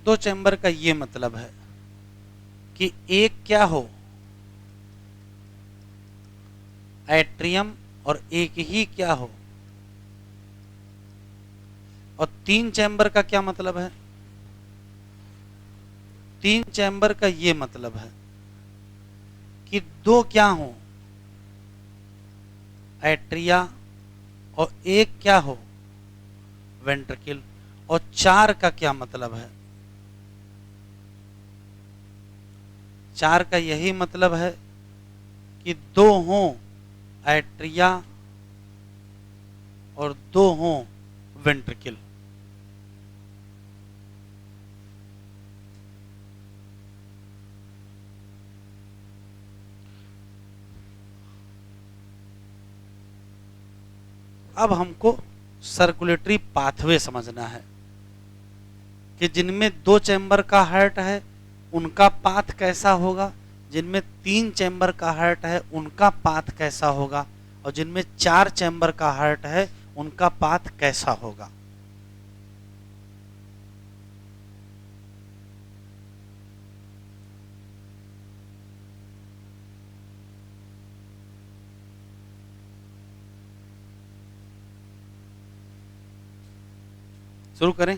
दो चैम्बर का ये मतलब है कि एक क्या हो, एट्रियम, और एक ही क्या हो। और तीन चैम्बर का क्या मतलब है, तीन चैम्बर का ये मतलब है कि दो क्या हो, एट्रिया, और एक क्या हो, वेंट्रिकल। और चार का क्या मतलब है, चार का यही मतलब है कि दो हों एट्रिया और दो हों वेंट्रिकल। अब हमको सर्कुलेटरी पाथवे समझना है कि जिनमें दो चैम्बर का हार्ट है उनका पाथ कैसा होगा, जिनमें तीन चैम्बर का हार्ट है उनका पाथ कैसा होगा, और जिनमें चार चैम्बर का हार्ट है उनका पाथ कैसा होगा। शुरू करें।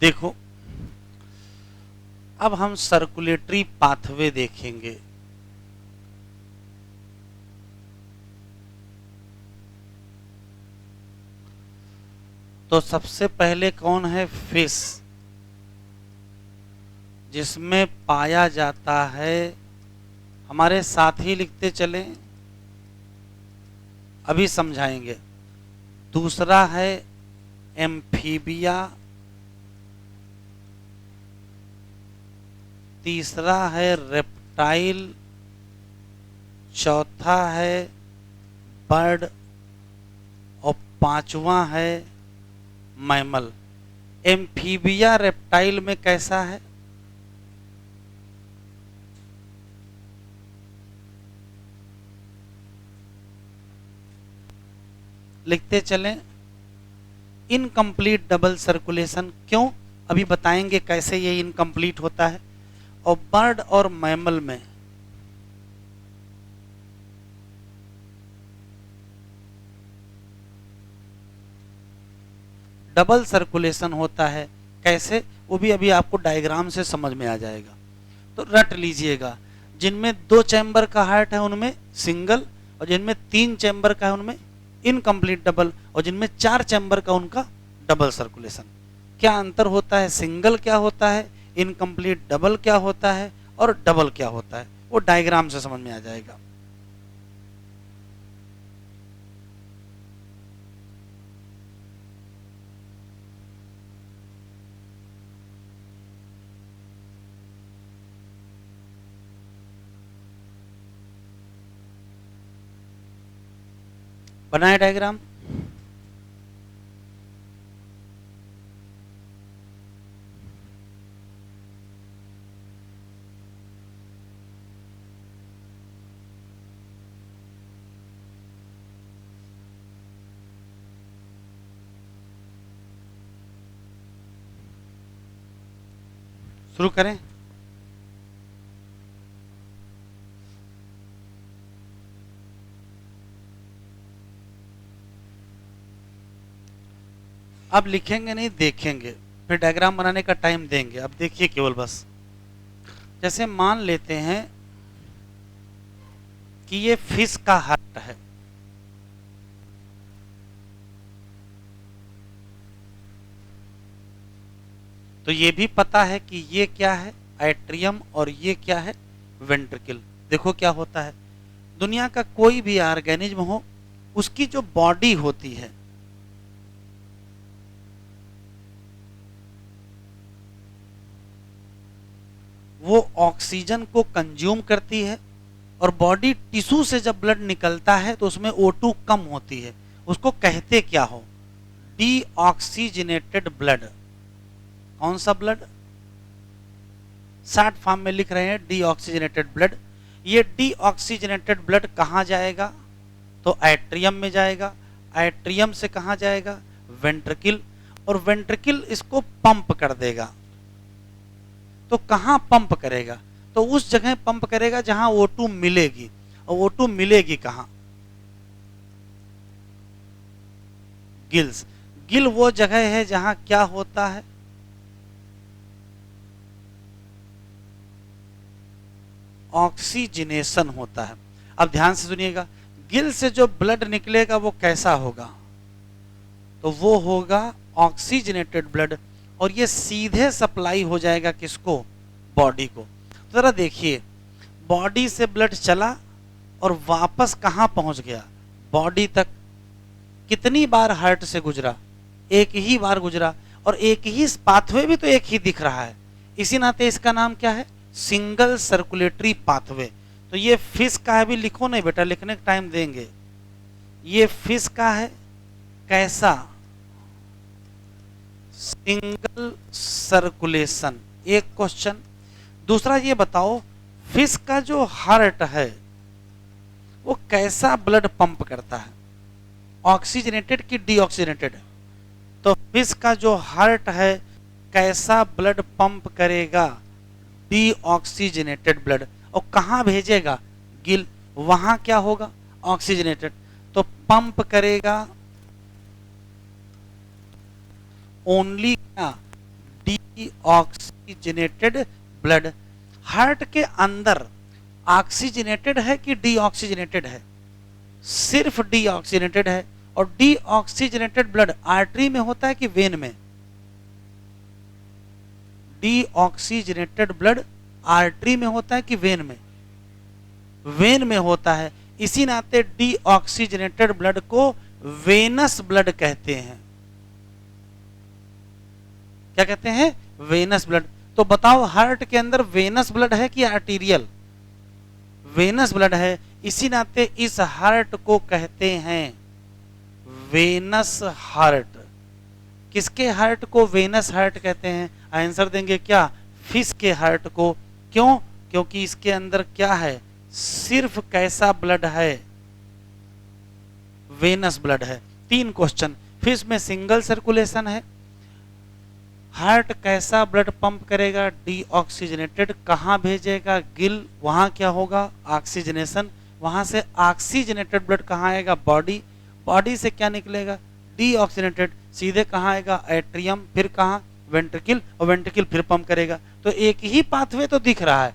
देखो, अब हम सर्कुलेटरी पाथवे देखेंगे। तो सबसे पहले कौन है, फिश, जिसमें पाया जाता है, हमारे साथ ही लिखते चलें, अभी समझाएंगे। दूसरा है एम्फीबिया, तीसरा है रेप्टाइल, चौथा है बर्ड, और पांचवा है मैमल। एम्फीबिया रेप्टाइल में कैसा है, लिखते चलें, इनकम्प्लीट डबल सर्कुलेशन। क्यों, अभी बताएंगे कैसे ये इनकम्प्लीट होता है। और बर्ड और मैमल में डबल सर्कुलेशन होता है। कैसे, वो भी अभी आपको डायग्राम से समझ में आ जाएगा, तो रट लीजिएगा। जिनमें दो चैम्बर का हार्ट है उनमें सिंगल, और जिनमें तीन चैम्बर का है उनमें इनकम्प्लीट डबल, और जिनमें चार चैम्बर का उनका डबल सर्कुलेशन। क्या अंतर होता है, सिंगल क्या होता है, इनकम्प्लीट डबल क्या होता है, और डबल क्या होता है, वो डायग्राम से समझ में आ जाएगा। बनाए डायग्राम। शुरू करें। अब लिखेंगे नहीं, देखेंगे, फिर डायग्राम बनाने का टाइम देंगे। अब देखिए केवल बस, जैसे मान लेते हैं कि ये फिश का हार्ट है, तो ये भी पता है कि ये क्या है, एट्रियम, और ये क्या है, वेंट्रिकल। देखो क्या होता है, दुनिया का कोई भी ऑर्गेनिज्म हो, उसकी जो बॉडी होती है वो ऑक्सीजन को कंज्यूम करती है, और बॉडी टिश्यू से जब ब्लड निकलता है तो उसमें O2 कम होती है। उसको कहते क्या हो, डीऑक्सीजनेटेड ब्लड। कौन सा ब्लड, शॉर्ट फॉर्म में लिख रहे हैं डीऑक्सीजनेटेड ब्लड। ये डीऑक्सीजनेटेड ब्लड कहाँ जाएगा, तो एट्रियम में जाएगा, एट्रियम से कहाँ जाएगा, वेंट्रिकल, और वेंट्रिकल इसको पंप कर देगा। तो कहाँ पंप करेगा, तो उस जगह पंप करेगा जहां O2 मिलेगी। और O2 मिलेगी कहां, गिल्स। गिल वो जगह है जहां क्या होता है, ऑक्सीजनेशन होता है। अब ध्यान से सुनिएगा, गिल से जो ब्लड निकलेगा वो कैसा होगा, तो वो होगा ऑक्सीजनेटेड ब्लड, और ये सीधे सप्लाई हो जाएगा किसको, बॉडी को। तो जरा देखिए, बॉडी से ब्लड चला और वापस कहां पहुंच गया, बॉडी तक। कितनी बार हार्ट से गुजरा, एक ही बार गुजरा, और एक ही पाथवे भी तो एक ही दिख रहा है, इसी नाते इसका नाम क्या है, सिंगल सर्कुलेटरी पाथवे। तो ये फिश का है, भी लिखो नहीं बेटा, लिखने का टाइम देंगे। ये फिश का है, कैसा, सिंगल सर्कुलेशन, एक क्वेश्चन। दूसरा ये बताओ, फिश का जो हार्ट है वो कैसा ब्लड पंप करता है, ऑक्सीजनेटेड कि डीऑक्सीजनेटेड। तो फिश का जो हार्ट है कैसा ब्लड पंप करेगा, डीऑक्सीजनेटेड ब्लड, और कहां भेजेगा, गिल, वहां क्या होगा, ऑक्सीजनेटेड। तो पंप करेगा ओनली क्या, डीऑक्सीजनेटेड ब्लड। हार्ट के अंदर ऑक्सीजनेटेड है कि डीऑक्सीजनेटेड है, सिर्फ डीऑक्सीजनेटेड है। और डीऑक्सीजनेटेड ब्लड आर्टरी में होता है कि वेन में, डीऑक्सीजनेटेड ब्लड आर्टरी में होता है कि वेन में, वेन में होता है। इसी नाते डीऑक्सीजनेटेड ब्लड को वेनस ब्लड कहते हैं। क्या कहते हैं, वेनस ब्लड। तो बताओ, हार्ट के अंदर वेनस ब्लड है कि आर्टीरियल, वेनस ब्लड है, इसी नाते इस हार्ट को कहते हैं वेनस हार्ट। किसके हार्ट को वेनस हार्ट कहते हैं, आंसर देंगे क्या, फिश के हार्ट को। क्यों, क्योंकि इसके अंदर क्या है, सिर्फ कैसा ब्लड है, वेनस ब्लड है। 3 क्वेश्चन, फिश में सिंगल सर्कुलेशन है, हार्ट कैसा ब्लड पंप करेगा, डीऑक्सीजनेटेड, कहां भेजेगा, गिल, वहां क्या होगा, ऑक्सीजनेशन, वहां से ऑक्सीजनेटेड ब्लड कहां आएगा, बॉडी, बॉडी से क्या निकलेगा, डीऑक्सीजनेटेड, सीधे कहां आएगा, एट्रियम, फिर कहां, वेंट्रिकल, और वेंट्रिकल फिर पंप करेगा। तो एक ही पाथवे तो दिख रहा है,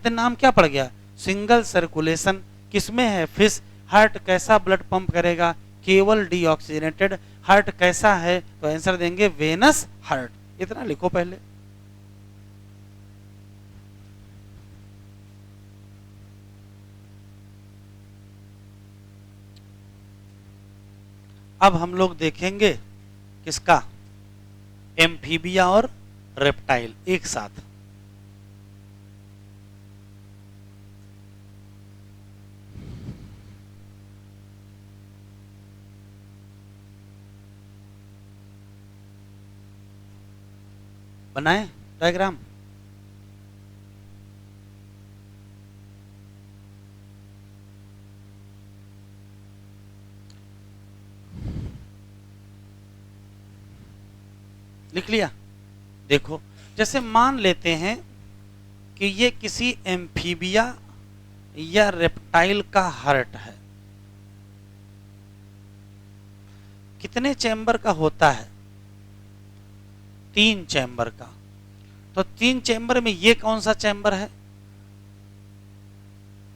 नाम क्या पड़ गया, सिंगल सर्कुलेशन। किसमें है, फिश। हार्ट कैसा ब्लड पंप करेगा, केवल डीऑक्सीजनेटेड। हार्ट कैसा है, तो आंसर देंगे वेनस हार्ट। इतना लिखो पहले। अब हम लोग देखेंगे किसका, एम्फीबिया और रेप्टाइल एक साथ। बनाए डायग्राम। लिख लिया। देखो, जैसे मान लेते हैं कि ये किसी एम्फीबिया या रेप्टाइल का हार्ट है। कितने चैम्बर का होता है, 3 चैम्बर का। तो 3 चैम्बर में ये कौन सा चैम्बर है,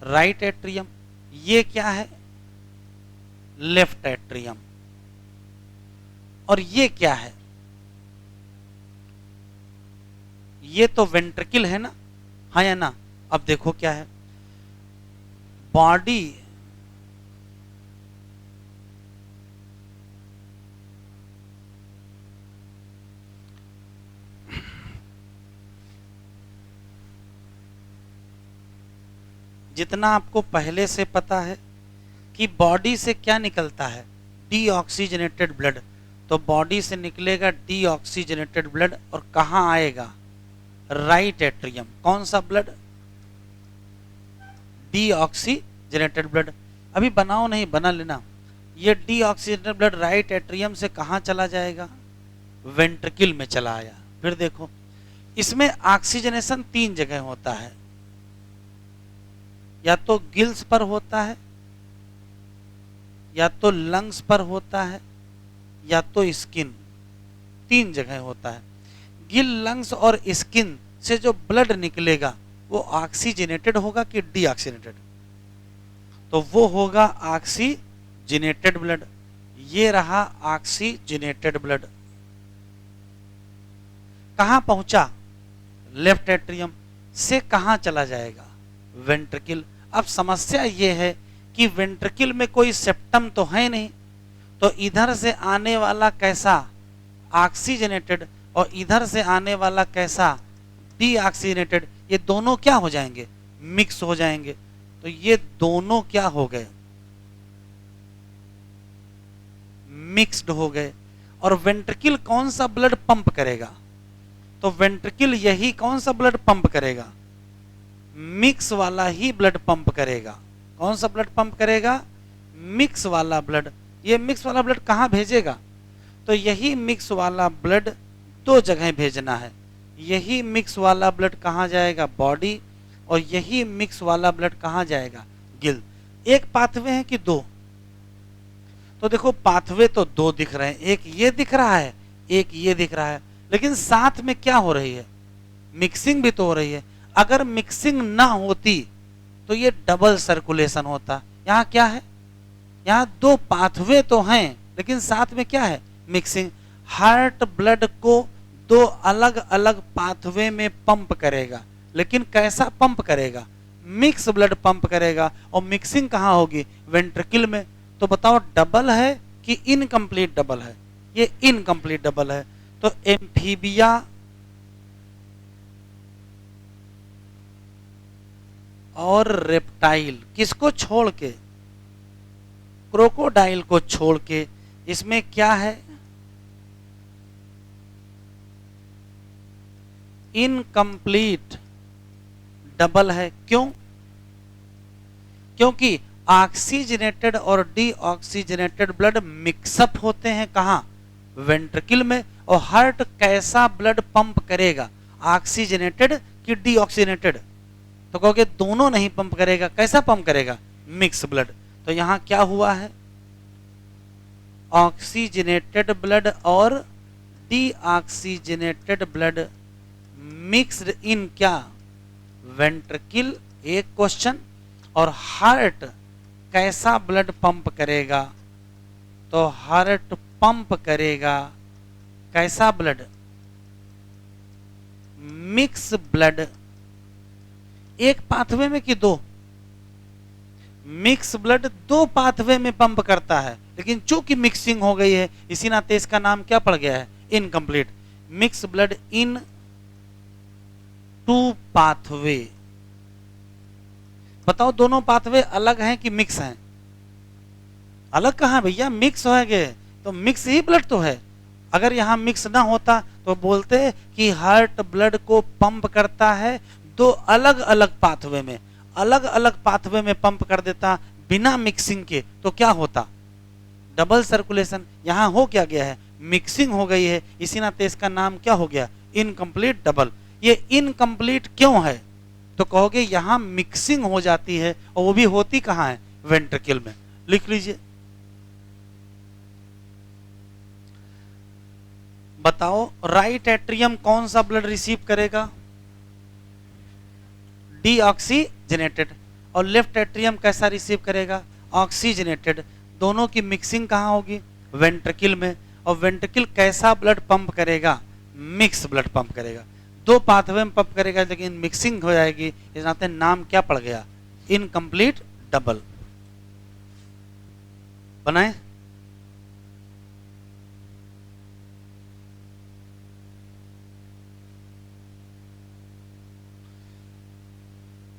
राइट एट्रियम, ये क्या है, लेफ्ट एट्रियम, और ये क्या है, ये तो वेंट्रिकल है ना, हाँ या ना। अब देखो क्या है, बॉडी जितना आपको पहले से पता है कि बॉडी से क्या निकलता है, डीऑक्सीजनेटेड ब्लड, तो बॉडी से निकलेगा डीऑक्सीजनेटेड ब्लड और कहाँ आएगा, राइट एट्रियम। कौन सा ब्लड, डीऑक्सीजनेटेड ब्लड। अभी बनाओ नहीं, बना लेना। ये डीऑक्सीजनेटेड ब्लड राइट एट्रियम से कहाँ चला जाएगा, वेंट्रिकल में चला आया। फिर देखो इसमें ऑक्सीजनेशन 3 जगह होता है, या तो गिल्स पर होता है, या तो लंग्स पर होता है, या तो स्किन, 3 जगह होता है। गिल, लंग्स और स्किन से जो ब्लड निकलेगा वो ऑक्सीजनेटेड होगा कि डीऑक्सीजनेटेड, तो वो होगा ऑक्सीजनेटेड ब्लड। ये रहा ऑक्सीजनेटेड ब्लड, कहां पहुंचा, लेफ्ट एट्रियम से कहां चला जाएगा, वेंट्रिकल। अब समस्या ये है कि वेंट्रिकल में कोई सेप्टम तो है नहीं, तो इधर से आने वाला कैसा, ऑक्सीजनेटेड, और इधर से आने वाला कैसा, डीऑक्सीजनेटेड, ये दोनों क्या हो जाएंगे, मिक्स हो जाएंगे। तो ये दोनों क्या हो गए, मिक्स्ड हो गए। और वेंट्रिकल कौन सा ब्लड पंप करेगा, तो वेंट्रिकल यही कौन सा ब्लड पंप करेगा, मिक्स वाला ही ब्लड पंप करेगा। कौन सा ब्लड पंप करेगा, मिक्स वाला ब्लड। ये मिक्स वाला ब्लड कहां भेजेगा, तो यही मिक्स वाला ब्लड 2 जगह भेजना है। यही मिक्स वाला ब्लड कहां जाएगा, बॉडी, और यही मिक्स वाला ब्लड कहां जाएगा, गिल। एक पाथवे है कि 2, तो देखो पाथवे तो 2 दिख रहे हैं, एक ये दिख रहा है, एक ये दिख रहा है, लेकिन साथ में क्या हो रही है, मिक्सिंग भी तो हो रही है। अगर मिक्सिंग ना होती तो ये डबल सर्कुलेशन होता। यहाँ क्या है, यहाँ 2 पाथवे तो हैं, लेकिन साथ में क्या है, मिक्सिंग। हार्ट ब्लड को 2 अलग अलग पाथवे में पंप करेगा, लेकिन कैसा पंप करेगा, मिक्स ब्लड पंप करेगा। और मिक्सिंग कहाँ होगी, वेंट्रिकल में। तो बताओ डबल है कि इनकम्प्लीट डबल है, ये इनकम्प्लीट डबल है। तो एम्फीबिया और रेप्टाइल किसको छोड़ के, क्रोकोडाइल को छोड़ के, इसमें क्या है, इनकम्प्लीट डबल है। क्यों, क्योंकि ऑक्सीजनेटेड और डीऑक्सीजनेटेड ब्लड मिक्सअप होते हैं कहां, वेंट्रिकल में। और हार्ट कैसा ब्लड पंप करेगा, ऑक्सीजनेटेड कि डीऑक्सीजनेटेड, तो कहोगे दोनों नहीं पंप करेगा, कैसा पंप करेगा, मिक्स ब्लड। तो यहां क्या हुआ है, ऑक्सीजनेटेड ब्लड और डीऑक्सीजनेटेड ब्लड मिक्स्ड इन क्या, वेंट्रिकल, एक क्वेश्चन। और हार्ट कैसा ब्लड पंप करेगा, तो हार्ट पंप करेगा कैसा ब्लड, मिक्स ब्लड। एक पाथवे में कि 2, मिक्स ब्लड 2 पाथवे में पंप करता है, लेकिन चूंकि मिक्सिंग हो गई है इसी नाते इसका नाम क्या पड़ गया है, incomplete. Mix blood in 2 pathway. बताओ दोनों पाथवे अलग हैं कि मिक्स हैं, अलग कहां भैया, मिक्स हो गए तो मिक्स ही ब्लड तो है। अगर यहां मिक्स ना होता तो बोलते कि हार्ट ब्लड को पंप करता है 2 अलग अलग पाथवे में, अलग अलग पाथवे में पंप कर देता बिना मिक्सिंग के, तो क्या होता, डबल सर्कुलेशन। यहां हो क्या गया है, मिक्सिंग हो गई है, इसी नाते इसका नाम क्या हो गया, इनकम्प्लीट डबल। ये इनकम्प्लीट क्यों है, तो कहोगे यहां मिक्सिंग हो जाती है, और वो भी होती कहां है, वेंट्रिकल में। लिख लीजिए, बताओ राइट एट्रियम कौन सा ब्लड रिसीव करेगा, डीऑक्सीजनेटेड, और लेफ्ट एट्रियम कैसा रिसीव करेगा, ऑक्सीजनेटेड। दोनों की मिक्सिंग कहाँ होगी, वेंट्रिकल में। और वेंट्रिकल कैसा ब्लड पंप करेगा, मिक्स ब्लड पंप करेगा। दो पाथवे में पंप करेगा लेकिन मिक्सिंग हो जाएगी, इस नाते नाम क्या पड़ गया, इनकम्प्लीट डबल। बनाए।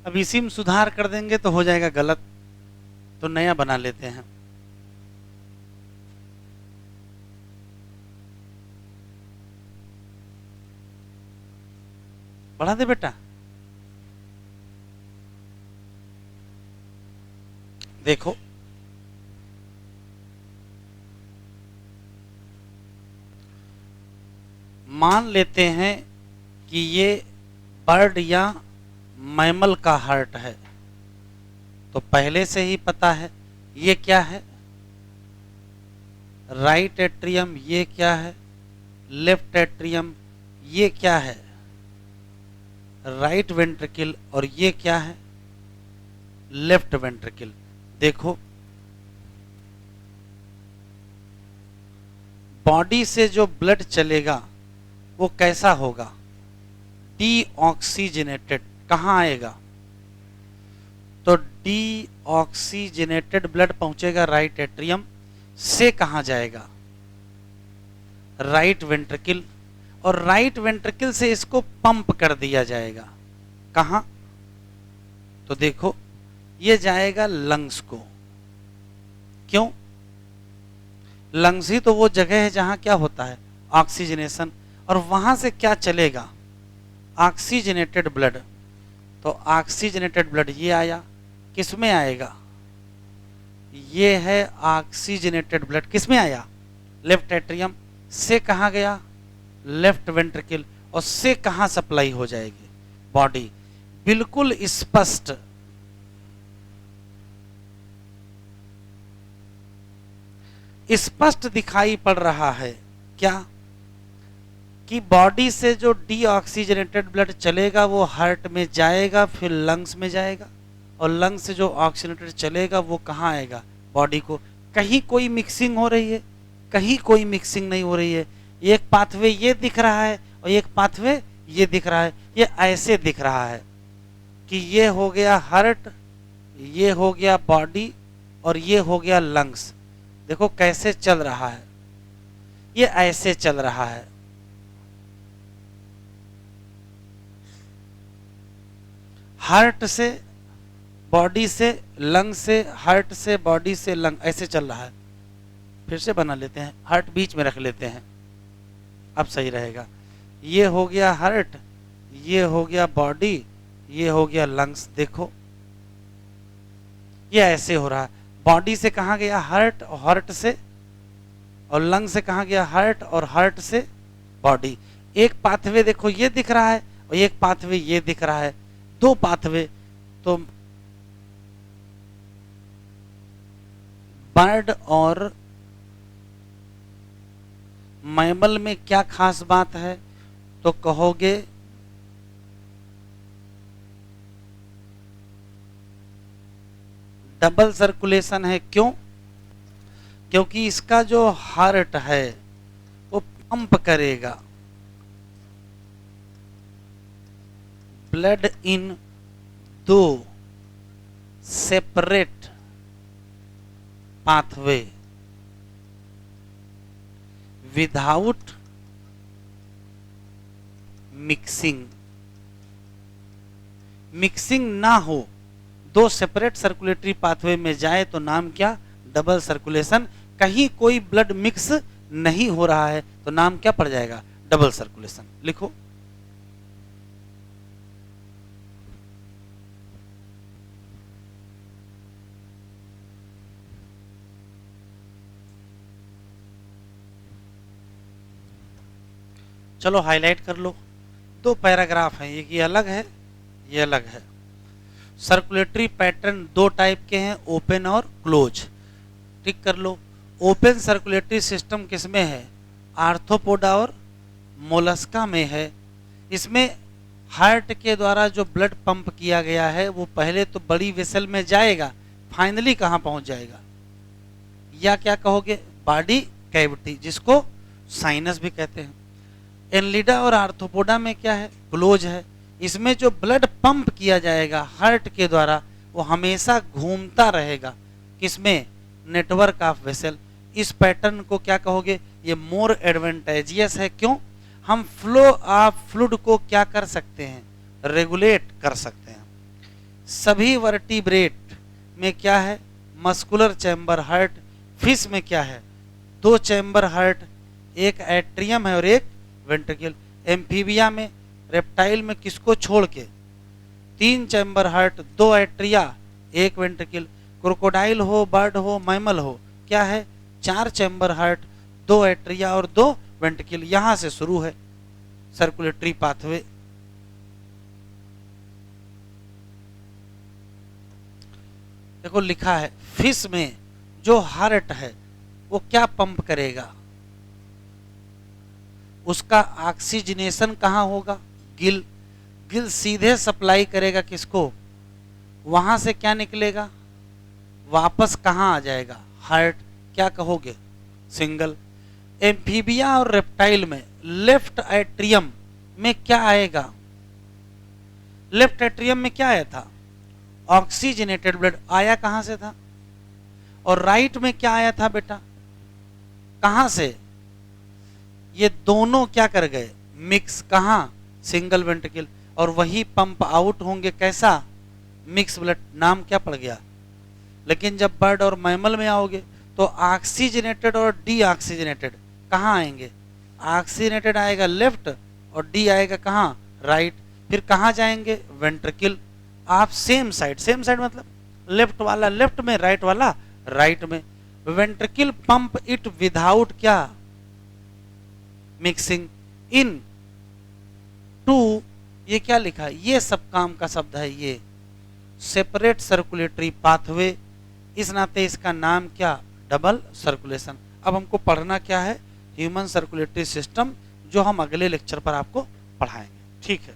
अब इसी में सुधार कर देंगे तो हो जाएगा गलत, तो नया बना लेते हैं। बढ़ा दे बेटा। देखो मान लेते हैं कि ये बर्ड या मैमल का हार्ट है, तो पहले से ही पता है ये क्या है, राइट एट्रियम, ये क्या है, लेफ्ट एट्रियम, ये क्या है, राइट वेंट्रिकल, और ये क्या है, लेफ्ट वेंट्रिकल। देखो बॉडी से जो ब्लड चलेगा वो कैसा होगा, डीऑक्सीजनेटेड। कहाँ आएगा, तो डीऑक्सीजनेटेड ब्लड पहुंचेगा राइट एट्रियम से, कहाँ जाएगा, राइट वेंट्रिकल, और राइट वेंट्रिकल से इसको पंप कर दिया जाएगा। कहाँ, तो देखो ये जाएगा लंग्स को। क्यों, लंग्स ही तो वो जगह है जहां क्या होता है, ऑक्सीजनेशन। और वहां से क्या चलेगा, ऑक्सीजनेटेड ब्लड। तो ऑक्सीजनेटेड ब्लड ये आया, किस में आएगा, ये है ऑक्सीजनेटेड ब्लड, किस में आया, लेफ्ट एट्रियम से। कहाँ गया, लेफ्ट वेंट्रिकल, और से कहाँ सप्लाई हो जाएगी, बॉडी। बिल्कुल स्पष्ट, स्पष्ट दिखाई पड़ रहा है क्या, कि बॉडी से जो डीऑक्सीजनेटेड ब्लड चलेगा वो हार्ट में जाएगा, फिर लंग्स में जाएगा, और लंग्स से जो ऑक्सीजनेटेड चलेगा वो कहाँ आएगा, बॉडी को। कहीं कोई मिक्सिंग हो रही है, कहीं कोई मिक्सिंग नहीं हो रही है। एक पाथवे ये दिख रहा है और एक पाथवे ये दिख रहा है। ये ऐसे दिख रहा है कि ये हो गया हार्ट, ये हो गया बॉडी, और ये हो गया लंग्स। देखो कैसे चल रहा है, ये ऐसे चल रहा है। हार्ट से बॉडी से लंग से, हार्ट से बॉडी से लंग, ऐसे चल रहा है। फिर से बना लेते हैं, हार्ट बीच में रख लेते हैं, अब सही रहेगा। ये हो गया हार्ट, ये हो गया बॉडी, ये हो गया लंग्स। देखो ये ऐसे हो रहा है। बॉडी से कहाँ गया हार्ट, और हार्ट से, और लंग से कहाँ गया हार्ट, और हार्ट से बॉडी। एक पाथवे देखो ये दिख रहा है, और एक पाथवे ये दिख रहा है, दो पाथवे। तो बर्ड और मैमल में क्या खास बात है, तो कहोगे डबल सर्कुलेशन है। क्यों, क्योंकि इसका जो हार्ट है वो पंप करेगा ब्लड इन दो separate pathway without mixing. Mixing ना हो, दो सेपरेट सर्कुलेटरी पाथवे में जाए तो नाम क्या, डबल सर्कुलेशन। कहीं कोई ब्लड मिक्स नहीं हो रहा है तो नाम क्या पड़ जाएगा, डबल सर्कुलेशन। लिखो चलो हाईलाइट कर लो। दो पैराग्राफ हैं, एक ये अलग है, ये अलग है। सर्कुलेटरी पैटर्न दो टाइप के हैं, ओपन और क्लोज। टिक कर लो। ओपन सर्कुलेटरी सिस्टम किसमें है, आर्थ्रोपोडा और मोलस्का में है। इसमें हार्ट के द्वारा जो ब्लड पंप किया गया है वो पहले तो बड़ी वेसल में जाएगा, फाइनली कहाँ पहुंच जाएगा, या क्या कहोगे, बॉडी कैविटी, जिसको साइनस भी कहते हैं। एनलिडा और आर्थ्रोपोडा में क्या है, क्लोज है। इसमें जो ब्लड पंप किया जाएगा हार्ट के द्वारा वो हमेशा घूमता रहेगा, किसमें, नेटवर्क ऑफ वेसल। इस पैटर्न को क्या कहोगे, ये मोर एडवांटेजियस है। क्यों, हम फ्लो ऑफ फ्लूइड को क्या कर सकते हैं, रेगुलेट कर सकते हैं। सभी वर्टिब्रेट में क्या है, मस्कुलर चैम्बर हार्ट। फिश में क्या है, 2 चैम्बर हार्ट, एक एट्रियम है और एक वेंट्रिकल। एम्फीबिया में, रेप्टाइल में किसको छोड़ के, 3 चैम्बर हार्ट, 2 एट्रिया, एक वेंट्रिकल। क्रोकोडाइल हो, बर्ड हो, मैमल हो, क्या है, 4 चैम्बर हार्ट, 2 एट्रिया और 2 वेंट्रिकल। यहां से शुरू है सर्कुलेटरी पाथवे। देखो लिखा है, फिश में जो हार्ट है वो क्या पंप करेगा, उसका ऑक्सीजनेशन कहां होगा, गिल। गिल सीधे सप्लाई करेगा किसको, वहां से क्या निकलेगा, वापस कहां आ जाएगा, हार्ट। क्या कहोगे, सिंगल। एम्फीबिया और रेप्टाइल में लेफ्ट एट्रियम में क्या आएगा, लेफ्ट एट्रियम में क्या आया था, ऑक्सीजनेटेड ब्लड आया कहां से था, और राइट में क्या आया था बेटा, कहां से, ये दोनों क्या कर गए, मिक्स, कहां, सिंगल वेंट्रिकल, और वही पंप आउट होंगे कैसा, मिक्स ब्लड, नाम क्या पड़ गया। लेकिन जब बर्ड और मैमल में आओगे तो ऑक्सीजनेटेड और डीऑक्सीजनेटेड कहां आएंगे, ऑक्सीजनेटेड आएगा लेफ्ट और डी आएगा कहां, राइट। फिर कहां जाएंगे, वेंट्रिकल आप सेम साइड, सेम साइड मतलब लेफ्ट वाला लेफ्ट में, राइट वाला राइट में। वेंट्रिकल पंप इट विदाउट क्या, मिक्सिंग इन टू, ये क्या लिखा है, ये सब काम का शब्द है, ये सेपरेट सर्कुलेटरी पाथवे। इस नाते इसका नाम क्या, डबल सर्कुलेशन। अब हमको पढ़ना क्या है, ह्यूमन सर्कुलेटरी सिस्टम, जो हम अगले लेक्चर पर आपको पढ़ाएंगे, ठीक है।